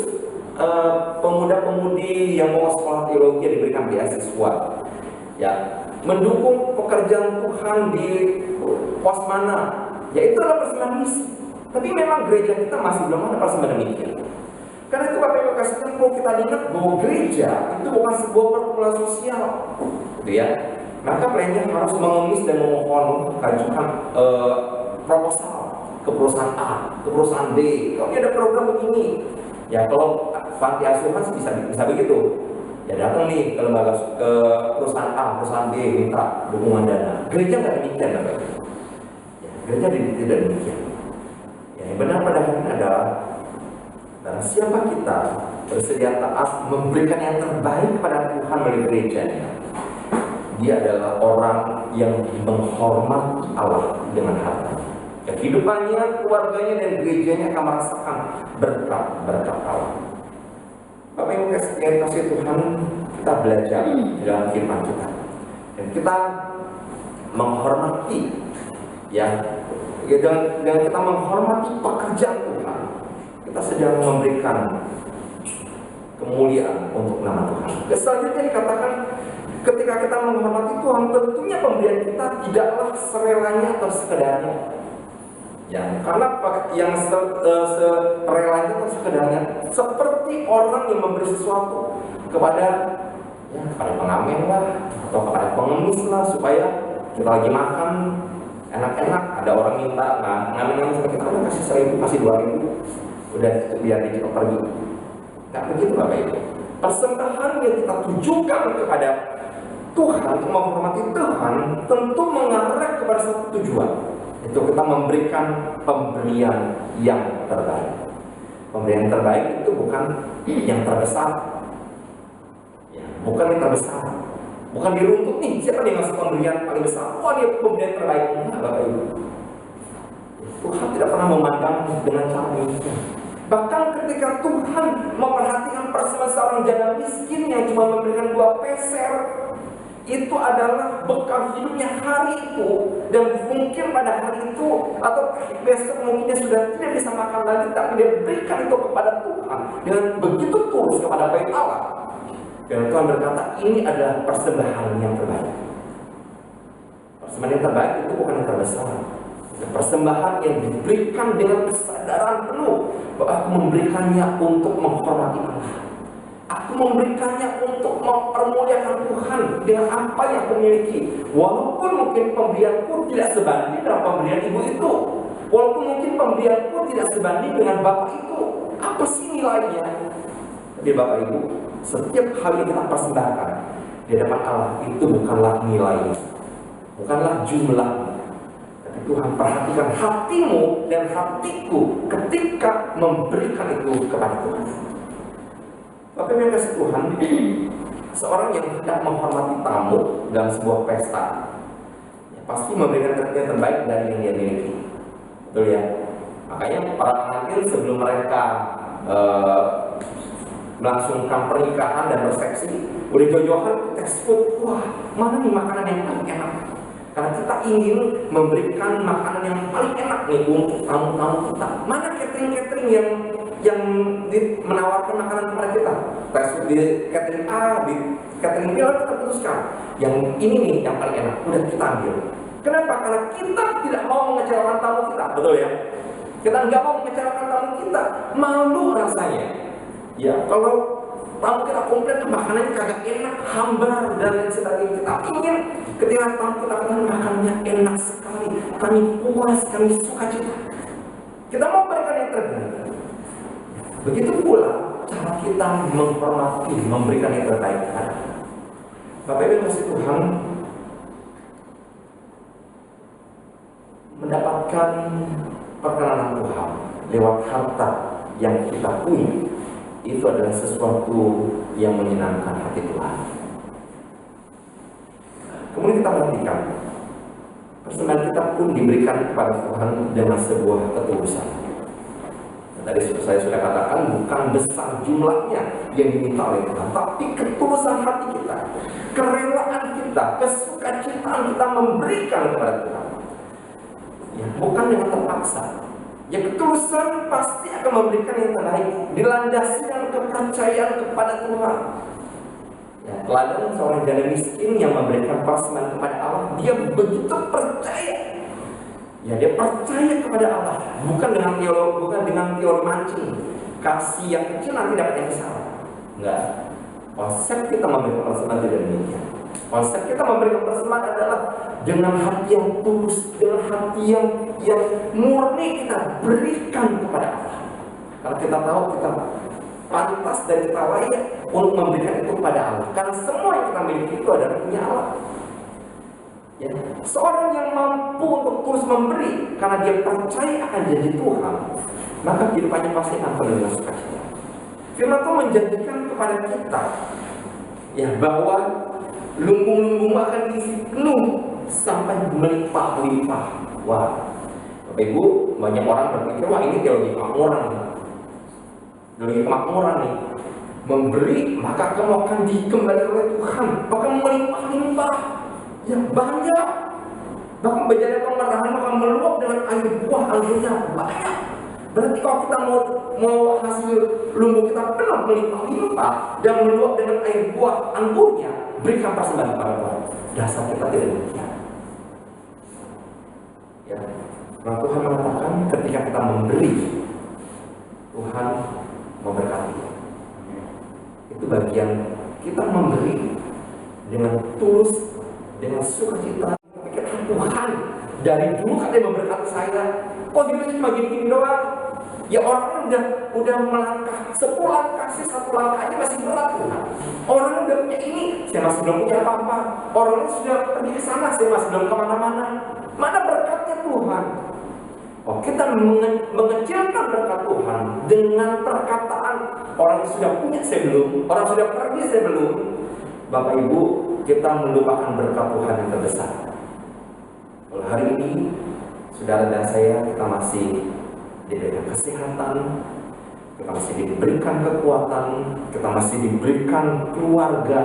pemuda-pemudi yang mau sekolah teologi diberikan beasiswa, ya, mendukung pekerjaan Tuhan di pos mana, ya itu adalah persembahan misi. Tapi memang gereja kita masih belum ada persembahan demikian. Karena itu Bapak Ibu kasihkan, perlu kita ingat bahwa gereja itu bukan sebuah perkumpulan sosial, gitu ya. Maka pelayan harus mengemis dan memohon mengajukan proposal ke perusahaan A, ke perusahaan B. Kalau ada program begini, ya kalau panti asuhan bisa begitu. Ya datang nih ke lembaga, ke perusahaan A, perusahaan B minta dukungan dana. Gereja nggak demikian, Bapak Ibu. Ya, gereja tidak demikian. Ya, yang benar pada hari ini adalah siapa kita bersedia taat memberikan yang terbaik kepada Tuhan melalui gerejanya. Dia adalah orang yang menghormati Allah dengan harta. Kehidupannya, keluarganya, dan gerejanya akan merasakan berkat Allah. Bapak Ibu yang kasih Tuhan, kita belajar dalam firman kita, dan kita menghormati, ya, dan kita menghormati pekerjaan Tuhan. Kita sedang memberikan kemuliaan untuk nama Tuhan. Selanjutnya dikatakan, ketika kita menghormati Tuhan, tentunya pemberian kita tidaklah serelanya atau sekedarnya. Ya, karena yang serelanya atau sekedarnya seperti orang yang memberi sesuatu kepada pengamen lah, atau kepada pengemis lah, supaya kita lagi makan enak-enak, ada orang minta, ngamen sama kita, kasih 1.000, kasih 2.000, udah biar dia pergi. Nggak begitu Bapak Ibu. Persembahan yang kita tujukan kepada Tuhan, untuk menghormati Tuhan, tentu mengarah kepada satu tujuan. Itu kita memberikan pemberian yang terbaik. Pemberian terbaik itu bukan yang terbesar, ya, bukan yang terbesar, bukan diruntut nih siapa yang ngasih pemberian paling besar, wah dia pemberian terbaik. Enggak Bapak Ibu. Tuhan tidak pernah memandang dengan cara ini. Bahkan ketika Tuhan memperhatikan persembahan seorang janda miskin yang cuma memberikan 2 peser, itu adalah bekal hidupnya hari itu, dan mungkin pada hari itu atau besok mungkin dia sudah tidak bisa makan lagi, tapi dia berikan itu kepada Tuhan dengan begitu tulus kepada bait Allah. Dan Tuhan berkata, ini adalah persembahan yang terbaik. Persembahan yang terbaik itu bukan yang terbesar. Persembahan yang diberikan dengan kesadaran penuh bahwa aku memberikannya untuk menghormati Allah. Aku memberikannya untuk mempermuliakan Tuhan dengan apa yang aku miliki. Walaupun mungkin pemberianku tidak sebanding dengan pemberian ibu itu, walaupun mungkin pemberianku tidak sebanding dengan bapak itu, apa apa sih nilainya? Tapi Bapak Ibu, setiap hal yang kita persembahkan di hadapan Allah itu bukanlah nilainya, bukanlah jumlahnya. Tapi Tuhan perhatikan hatimu dan hatiku ketika memberikan itu kepada Tuhan. Bapak Ibu yang kasih Tuhan, seorang yang hendak menghormati tamu dalam sebuah pesta, ya, pasti memberikan yang terbaik dari yang dia miliki. Betul ya? Makanya para pengantin sebelum mereka melangsungkan pernikahan dan resepsi, udah jauh-jauhan tes food, wah mana nih makanan yang paling enak? Karena kita ingin memberikan makanan yang paling enak nih untuk tamu-tamu kita. Mana catering-catering yang menawarkan makanan kepada kita? Tes food di catering A, di catering B, lalu kita putuskan yang ini nih yang paling enak, udah kita ambil. Kenapa? Karena kita tidak mau mengecewakan tamu kita, betul ya? Kita nggak mau mengecewakan tamu kita, malu rasanya. Ya, kalau tamu kita komplain makanannya kagak enak, hambar dan lain sebagainya, kita ingin ketika tamu kita makanannya enak sekali, kami puas, kami suka cita. Kita mau berikan yang terbaik. Begitu pula cara kita menghormati, memberikan yang terbaik. Bapak Ibu kasih Tuhan, mendapatkan perkenanan Tuhan lewat harta yang kita punya, itu adalah sesuatu yang menyenangkan hati Tuhan. Kemudian kita perhatikan, persembahan kita pun diberikan kepada Tuhan dengan sebuah ketulusan. Tadi saya sudah katakan, bukan besar jumlahnya yang diminta oleh Tuhan, tapi ketulusan hati kita, kerelaan kita, kesukacitaan kita memberikan kepada Tuhan. Ya, bukan dengan terpaksa. Ya, ketulusan pasti akan memberikan yang terbaik, dilandasi dengan kepercayaan kepada Tuhan. Ya, teladan seorang janda miskin yang memberikan persembahan kepada Allah, dia begitu percaya. Ya, dia percaya kepada Allah, bukan dengan teori mancing. Kasih yang kecil nanti dapat yang besar. Enggak. Konsep kita memberikan persembahan tidak demikian. Konsep kita memberikan persembahan adalah dengan hati yang tulus, dengan hati yang murni kita berikan kepada Allah. Karena kita tahu kita pantas dan kita layak untuk memberikan itu kepada Allah. Karena semua yang kita miliki itu adalah punya Allah. Ya. Seorang yang mampu untuk terus memberi karena dia percaya akan janji Tuhan, maka kehidupannya pasti akan penuh dengan sukacita. Firman Tuhan menjanjikan kepada kita, ya, bahwa lumbung-lumbung akan diisi penuh sampai melimpah-limpah. Wah, Bapak Ibu, banyak orang berpikir, wah ini teologi kemakmuran nih. Teologi kemakmuran nih. Memberi maka kamu akan dikembalikan oleh Tuhan, bahkan melimpah-limpah. Ya banyak. Bahkan berjaya pemerahan akan meluap dengan air buah anggurnya banyak. Berarti kalau kita mau hasil lumbung kita penuh melimpah-limpah dan meluap dengan air buah anggurnya, berikan persembahan kepada Tuhan. Dasar kita tidak demikian. Ya, nah, Tuhan mengatakan ketika kita memberi, Tuhan memberkati. Itu bagian kita memberi dengan tulus, dengan sukacita. Pikirkan Tuhan dari dulu katanya memberkati saya, kok hidupnya cuma gini-gini doang? Ya orang udah melangkah 10 langkah sih, 1 langkah aja masih berat Tuhan. Orang udah punya ini, saya masih belum punya apa-apa. Orang sudah pergi ke sana, saya masih belum kemana-mana. Mana berkatnya Tuhan? Oh, kita mengecilkan berkat Tuhan dengan perkataan orang yang sudah punya saya belum, orang sudah pergi saya belum. Bapak Ibu, kita melupakan berkat Tuhan yang terbesar. Kalau hari ini saudara dan saya, kita masih diberikan kesehatan, kita masih diberikan kekuatan, kita masih diberikan keluarga,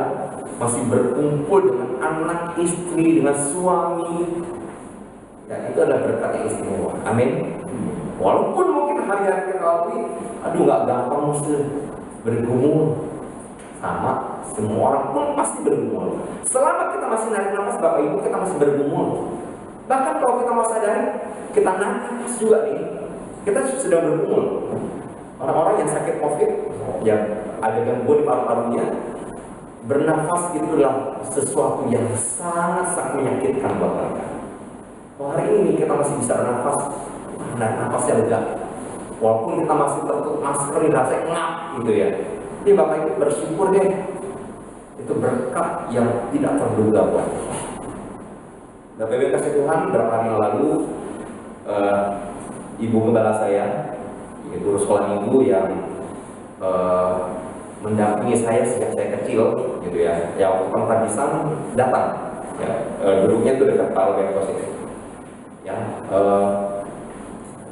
masih berkumpul dengan anak, istri, dengan suami. Ya, itu adalah berkat yang istimewa. Amin. Walaupun mungkin hari-hari kita lalui, aduh nggak gampang mesti bergumul. Sama, semua orang pun pasti bergumul. Selama kita masih narik nafas, Bapak Ibu, kita masih bergumul. Bahkan kalau kita mau sadari, kita narik nafas juga nih, kita sudah bergumul. Orang-orang yang sakit COVID, yang ada gangguan di paru-parunya, bernafas itu adalah sesuatu yang sangat-sangat menyakitkan buat mereka. Kalau hari ini kita masih bisa bernafas, narik nafasnya lega. Walaupun kita masih tertutup masker, rasanya ngap gitu ya. Tapi Bapak Ibu bersyukur deh, itu berkat yang tidak terduga buat kita. Bapak Ibu kasih Tuhan, beberapa hari yang lalu ibu gembala saya, guru sekolah minggu yang mendampingi saya sejak saya kecil, gitu ya. Ya waktu penghabisan datang, ya, duduknya itu dekat Pak Alberto itu. Ya,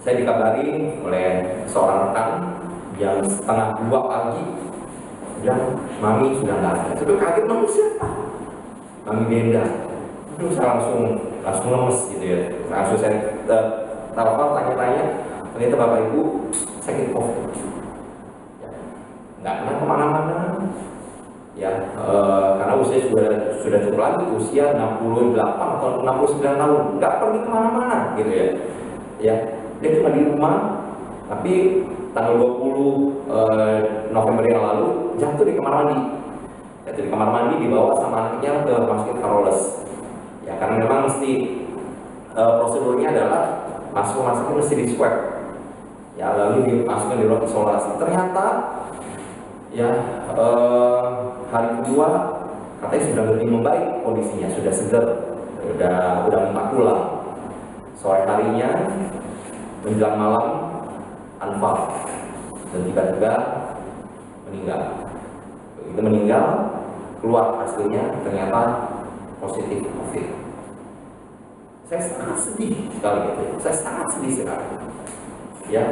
saya dikabari oleh seorang rekan jam 1:30 pagi, dan mami sudah nggak ada. Saya kaget, mami siapa? Mami Benda. Terus saya langsung lemes gitu ya. Langsung saya telepon tanya-tanya, ternyata Bapak Ibu sakit COVID. Ya, nggak pernah kemana-mana. Ya, karena usia sudah cukup lanjut, usia 68 atau 69 tahun, nggak pergi kemana-mana gitu ya. Ya, dia cuma di rumah. Tapi tanggal 20 November yang lalu jatuh di kamar mandi. Jatuh di kamar mandi, dibawa sama anaknya ke Rumah Sakit Carolus. Ya, karena memang mesti prosedurnya adalah masuk rumah sakit mesti di swab. Ya, lalu dimasukkan di ruang isolasi. Ternyata ya hari kedua katanya sudah lebih membaik kondisinya, sudah segar, udah empat pulang. Sore harinya menjelang malam anfal dan tiba-tiba meninggal. Begitu meninggal, keluar hasilnya ternyata positif COVID. Saya sangat sedih sekali gitu. Saya sangat sedih sekali. Ya,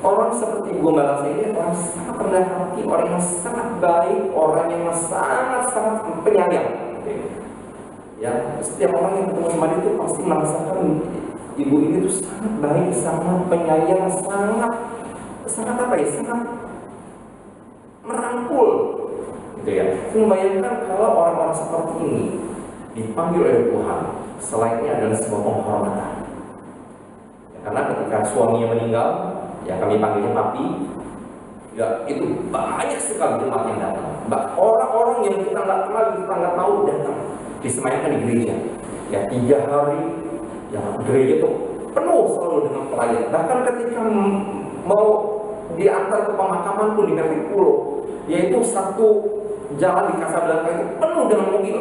orang seperti Ibu Gembala saya ini orang sangat rendah hati, orang yang sangat baik, orang yang sangat penyayang. Ya, setiap orang yang ketemu sama dia itu pasti merasakan ibu ini tuh sangat baik, sangat penyayang, sangat apa ya, sangat merangkul, gitu ya. Saya membayangkan kalau orang-orang seperti ini dipanggil oleh Tuhan, selainnya adalah sebuah penghormatan. Ya, karena ketika suaminya meninggal, ya kami panggilnya papi, ya itu banyak sekali jemaat yang datang. Orang-orang yang kita nggak kenal, kita nggak tahu datang, disemayamkan di gereja. Ya 3 hari, ya gereja itu penuh selalu dengan pelayan. Bahkan ketika mau diantar ke pemakaman pun di kaki pulau, yaitu satu jalan di Casablanca itu penuh dengan mobil.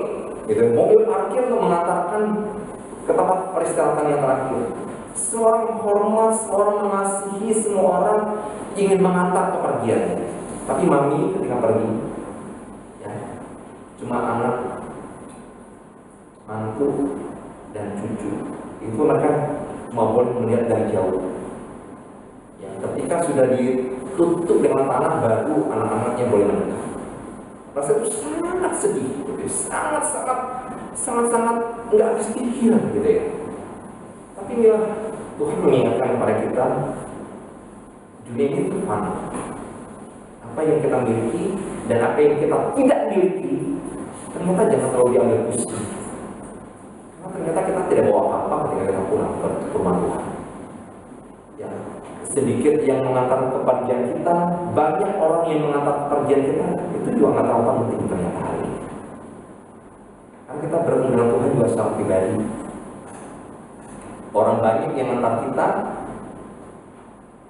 Gitu, mobil parkir untuk mengantarkan ke tempat peristirahatan yang terakhir. Semua orang hormat, semua orang mengasihi, semua orang ingin mengantar kepergiannya. Tapi mami ketika pergi, ya cuma anak, mantu, dan cucu. Itu mereka cuma boleh melihat dari jauh. Ya, ketika sudah ditutup dengan tanah, baru anak-anaknya boleh mendekat. Rasa itu sangat sedih, sangat nggak habis pikir gitu ya. Tapi ya Tuhan mengingatkan kepada kita, dunia ini itu fana. Apa yang kita miliki dan apa yang kita tidak miliki, ternyata jangan terlalu diambil pusing. Karena ternyata kita tidak bawa apa-apa ketika kita pulang ke rumah Tuhan. Ya, sedikit yang mengantar kepergian kita, banyak orang yang mengantar kepergian kita, itu juga nggak tahu apa penting ternyata hari ini. Karena kita bertemu dengan Tuhan juga secara pribadi. Orang banyak yang mengantar kita,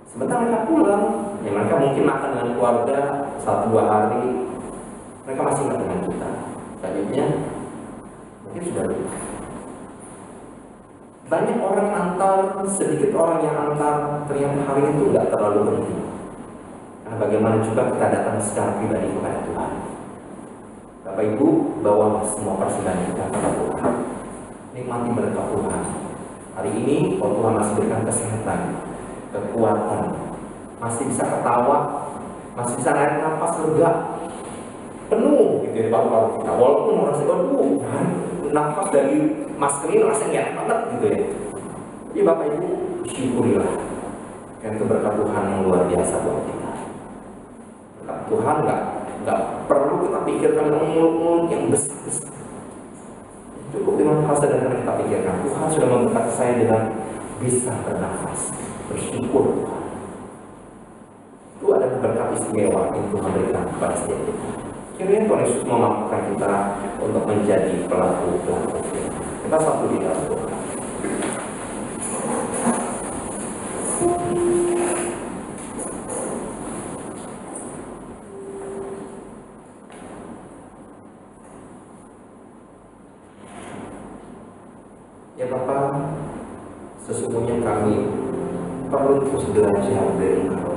sebentar mereka pulang, ya mereka mungkin makan dengan keluarga 1-2 hari, mereka masih ingat dengan kita. Selanjutnya mungkin sudah lupa. Banyak orang antar, sedikit orang yang antar, ternyata hari itu nggak terlalu penting. Karena bagaimana juga kita datang secara pribadi kepada Tuhan. Bapak Ibu, bawa semua persembahan kita kepada Tuhan. Nikmati berkat Tuhan. Hari ini, kalau Tuhan masih berikan kesehatan, kekuatan, masih bisa ketawa, masih bisa narik nafas lega, penuh gitu ya paru-paru kita. Walaupun merasa aduh, nafas dari masker ini rasanya nggak banget gitu ya. Jadi Bapak Ibu, syukurilah. Karena itu berkat Tuhan yang luar biasa buat kita. Berkat Tuhan nggak perlu kita pikirkan mulut-mulut yang besar-besar. Cukup dengan hal sederhana kita pikirkan. Tuhan sudah memberkati saya dengan bisa bernafas, bersyukur Tuhan. Itu adalah berkat istimewa yang Tuhan berikan kepada setiap kita. Kiranya Tuhan Yesus memampukan kita untuk menjadi pelaku-pelaku firman. Kita satu di dalam Tuhan. Ya Bapa, sesungguhnya kami perlu terus belajar dari Engkau.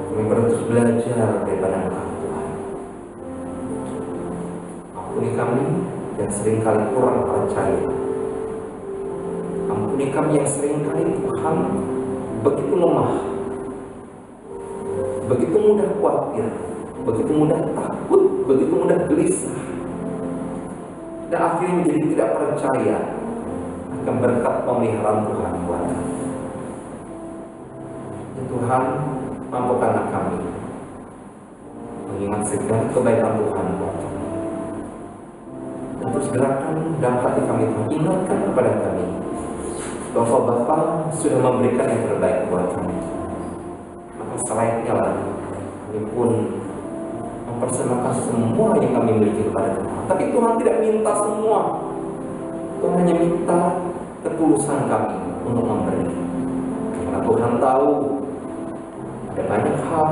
Kami perlu terus belajar daripada Engkau, Tuhan. Ampuni kami yang seringkali kurang percaya. Ampuni kami yang seringkali, Tuhan, begitu lemah, begitu mudah khawatir, begitu mudah takut, begitu mudah gelisah, dan akhirnya menjadi tidak percaya akan berkat pemeliharaan Tuhan buat kami. Ya Tuhan, mampukanlah kami mengingat segala kebaikan Tuhan buat kami, dan terus gerakan dalam hati kami, Tuhan, ingatkan kepada kami bahwa Bapa sudah memberikan yang terbaik buat kami. Maka selainnya lah kami pun mempersembahkan semua yang kami miliki kepada Tuhan. Tapi Tuhan tidak minta semua. Tuhan hanya minta ketulusan kami untuk memberi. Karena Tuhan tahu ada banyak hal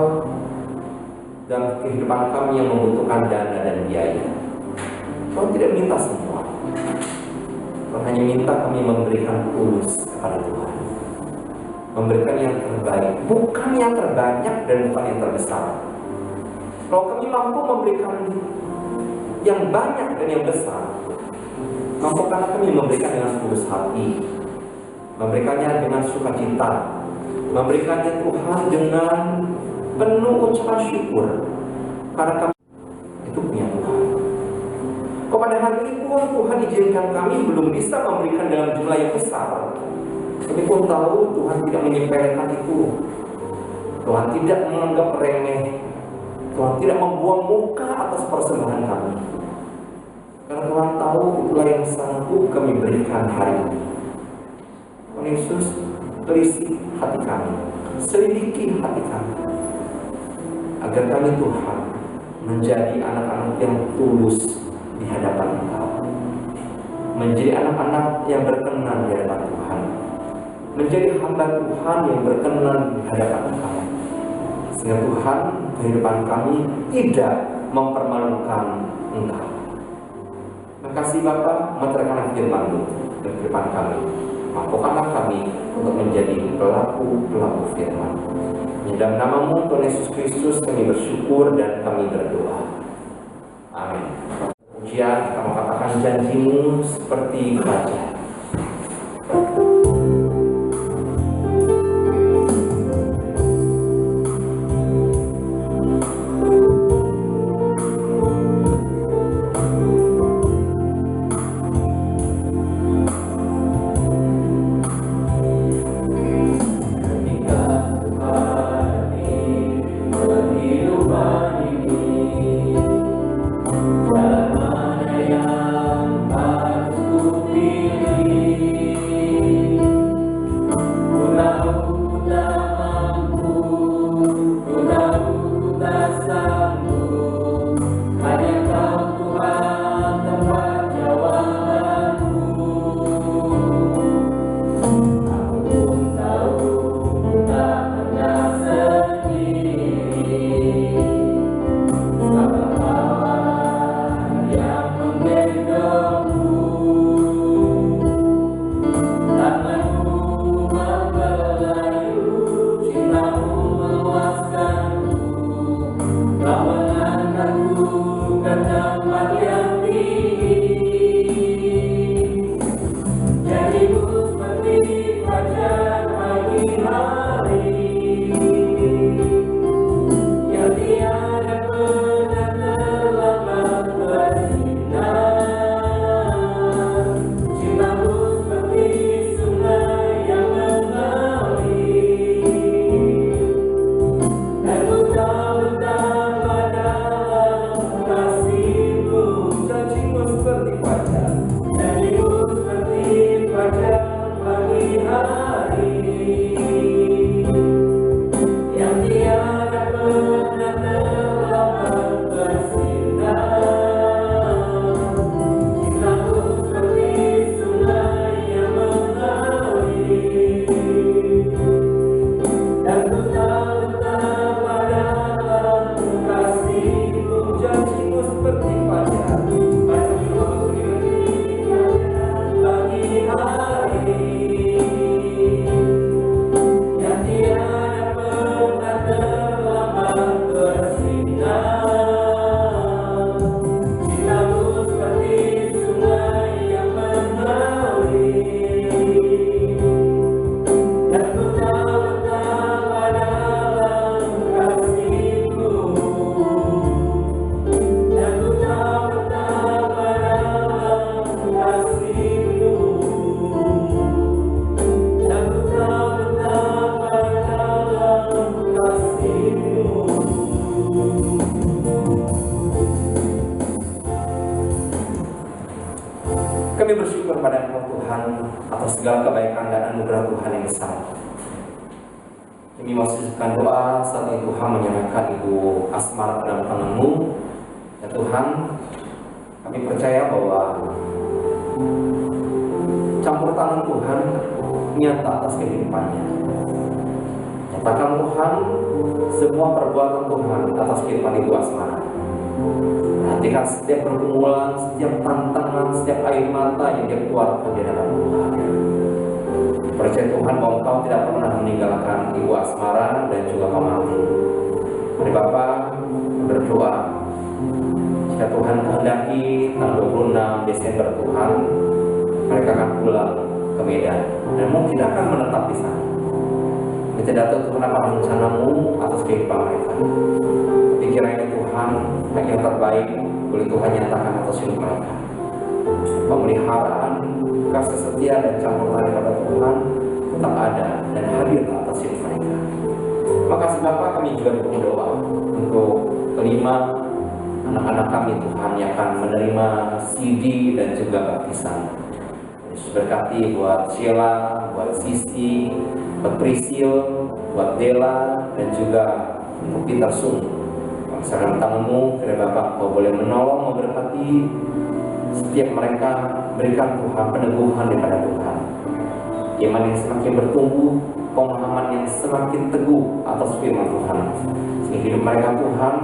dalam kehidupan kami yang membutuhkan dana dan biaya. Tuhan tidak minta semua. Tuhan hanya minta kami memberikan tulus kepada Tuhan. Memberikan yang terbaik, bukan yang terbanyak dan bukan yang terbesar. Kalau kami mampu memberikan yang banyak dan yang besar, mampukanlah kami memberikan dengan tulus hati, memberikannya dengan sukacita, memberikannya Tuhan dengan penuh ucapan syukur, karena kami itu punya Tuhan. Pada hari ini pun Tuhan izinkan kami belum bisa memberikan dalam jumlah yang besar. Kami pun tahu Tuhan tidak menyepelekan itu. Tuhan tidak menganggap remeh. Tuhan tidak membuang muka atas persembahan kami. Karena Tuhan tahu itulah yang sanggup kami berikan hari ini. Tuhan Yesus, telisik hati kami, selidiki hati kami, agar kami, Tuhan, menjadi anak-anak yang tulus di hadapan Engkau, menjadi anak-anak yang berkenan di hadapan Tuhan, menjadi hamba Tuhan yang berkenan di hadapan Engkau, sehingga Tuhan, kehidupan kami tidak mempermalukan Engkau. Terima kasih Bapa, menceritakan firman-Mu dan kehidupan kami. Mampukanlah kami untuk menjadi pelaku-pelaku firman. Di dalam nama-Mu Tuhan Yesus Kristus kami bersyukur dan kami berdoa. Amin. Pujian, kamu katakan janji-Mu seperti raja. Yang harus ku pilih. Kami bersyukur pada Engkau Tuhan atas segala kebaikan dan anugerah Tuhan yang besar. Kami melanjutkan doa saat ini Tuhan menyerahkan Ibu Asmara ke dalam tangan-Mu. Ya Tuhan, kami percaya bahwa campur tangan Tuhan nyata atas kehidupannya. Nyatakan Tuhan semua perbuatan Tuhan atas kehidupan Ibu Asmara. Perhatikan setiap pergumulan, setiap tantangan, setiap air mata yang dia keluarkan di dalam Tuhan. Percaya Tuhan bahwa Engkau tidak pernah meninggalkan Ibu Asmara dan juga Kamati. Mari Bapak berdoa, jika Tuhan kehendaki tanggal 26 Desember Tuhan, mereka akan pulang ke Medan dan mungkin tidak akan menetap di sana. Kita tidak tahu Tuhan apa rencana-Mu atas kehidupan mereka. Pikirannya Tuhan yang terbaik boleh Tuhan nyatakan atas hidup mereka. Pemeliharaan, kasih setia dan campur tangan pada Tuhan tetap ada dan hadir atas hidup mereka. Terima kasih Bapak, kami juga berdoa untuk kelima anak-anak kami Tuhan yang akan menerima CD dan juga baptisan. Yesus berkati buat Sheila, buat Sisi, buat Prisil, buat Dela dan juga untuk Peter Sung. Serahkan tangan-Mu kepada Bapak, Kau boleh menolong, memberkati setiap mereka, berikan Tuhan peneguhan daripada Tuhan. Iman yang semakin bertumbuh, pemahaman yang semakin teguh atas firman Tuhan. Sehingga hidup mereka Tuhan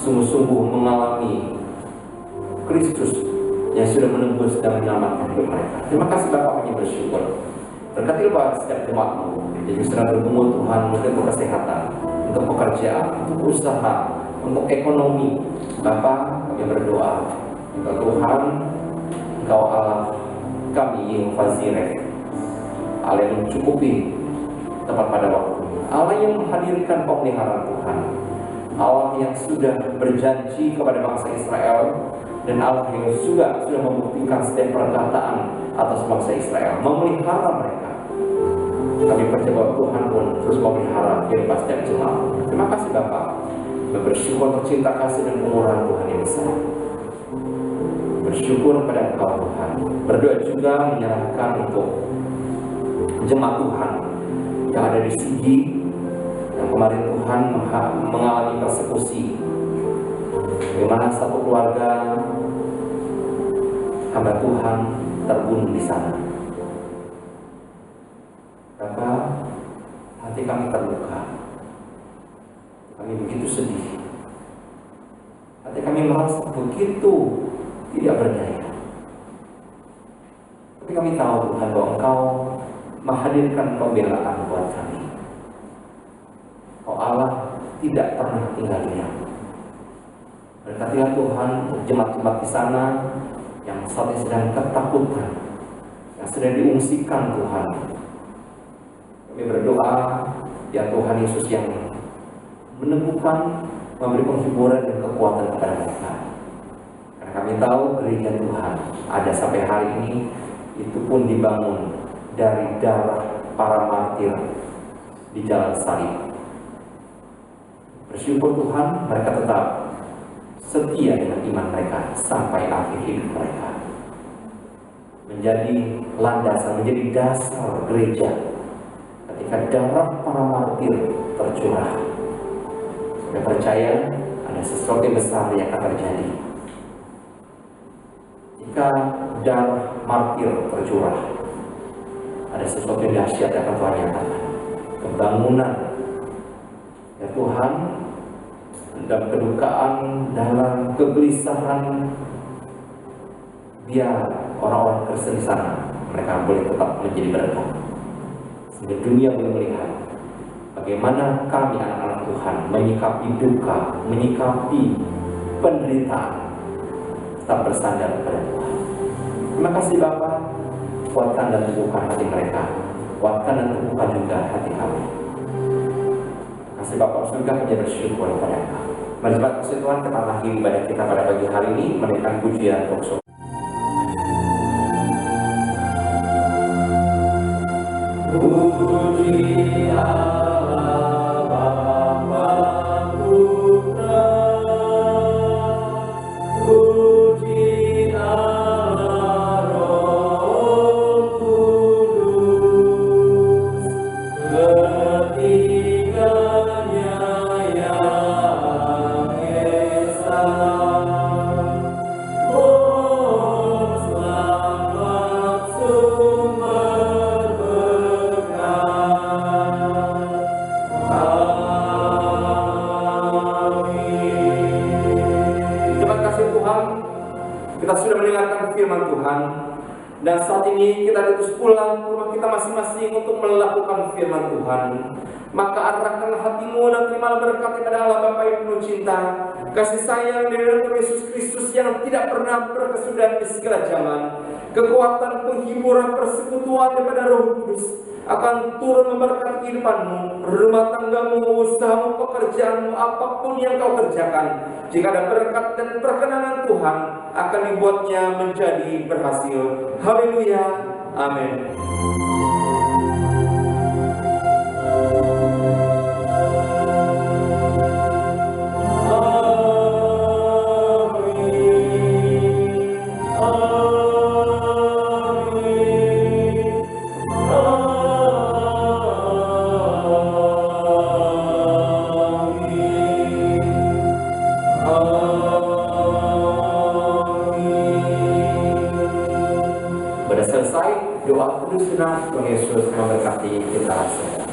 sungguh-sungguh mengalami Kristus yang sudah menembus dan menyelamatkan hidup mereka. Terima kasih Bapak, kami bersyukur. Berkati Bapak setiap jemaat-Mu yang sedang bergumul Tuhan untuk kesehatan, untuk pekerjaan, untuk usaha, untuk ekonomi. Bapak, kami berdoa, Tuhan, Engkau Allah kami Yehova Jireh, Allah yang mencukupi tepat pada waktu, Allah yang menghadirkan pemeliharaan Tuhan, Allah yang sudah berjanji kepada bangsa Israel, dan Allah yang sudah membuktikan setiap perkataan atas bangsa Israel, memelihara mereka. Kami percaya bahwa Tuhan pun terus memelihara kehidupan setiap jemaat. Terima kasih Bapak. Bersyukur untuk cinta kasih dan kemurahan Tuhan yang besar. Bersyukur pada Engkau Tuhan. Berdoa juga menyerahkan untuk jemaat Tuhan yang ada di Sigi, yang kemarin Tuhan mengalami persekusi. Bagaimana satu keluarga hamba Tuhan terbunuh di sana. Bapak, hati kami terluka. Kami begitu sedih. Hati kami merasa begitu tidak berdaya. Tapi kami tahu Tuhan bahwa Engkau menghadirkan pembelaan buat kami. Oh Allah tidak pernah tinggal diam. Berkatilah Tuhan untuk jemaat-jemaat di sana yang saat ini sedang ketakutan, yang sedang diungsikan Tuhan. Kami berdoa, ya Tuhan Yesus yang meneguhkan, memberi penghiburan dan kekuatan kepada mereka. Karena kami tahu gereja Tuhan ada sampai hari ini, itu pun dibangun dari darah para martir di jalan salib. Bersyukur Tuhan, mereka tetap setia dengan iman mereka sampai akhir hidup mereka. Menjadi landasan, menjadi dasar gereja ketika darah para martir tercurah. Saya percaya ada sesuatu yang besar yang akan terjadi jika darah martir tercurah. Ada sesuatu yang dahsyat yang akan Tuhan nyatakan. Pembangunan ya Tuhan, dalam kedukaan, dalam kegelisahan, biar orang-orang Kristen di sana mereka boleh tetap menjadi berkat. Sehingga dunia boleh melihat bagaimana kami anak-anak Tuhan menyikapi duka, menyikapi penderitaan, tetap bersandar kepada Tuhan. Terima kasih Bapak, kuatkan dan teguhkan hati mereka, kuatkan dan teguhkan juga hati kami. Terima kasih Bapak, surga kami bersyukur kepada Engkau. Mari kasih Tuhan, kita akhiri ibadah kita pada pagi hari ini menaikkan pujian untuk Puji Allah Bapa Putra, puji Allah Roh Kita sudah mendengarkan firman Tuhan, dan saat ini kita harus pulang ke rumah kita masing-masing untuk melakukan firman Tuhan. Maka arahkan hatimu dan terimalah berkat daripada Allah Bapa yang penuh cinta, kasih sayang dari Tuhan Yesus Kristus yang tidak pernah berkesudahan di segala zaman, kekuatan penghiburan persekutuan daripada Roh Kudus akan turun memberkati kehidupanmu, rumah tanggamu, usahamu, pekerjaanmu, apapun yang kau kerjakan. Jika ada berkat dan perkenanan Tuhan, akan dibuatnya menjadi berhasil. Haleluya. Amin. Sudah selesai doa kudus Tuhan Yesus memberkati kita semua.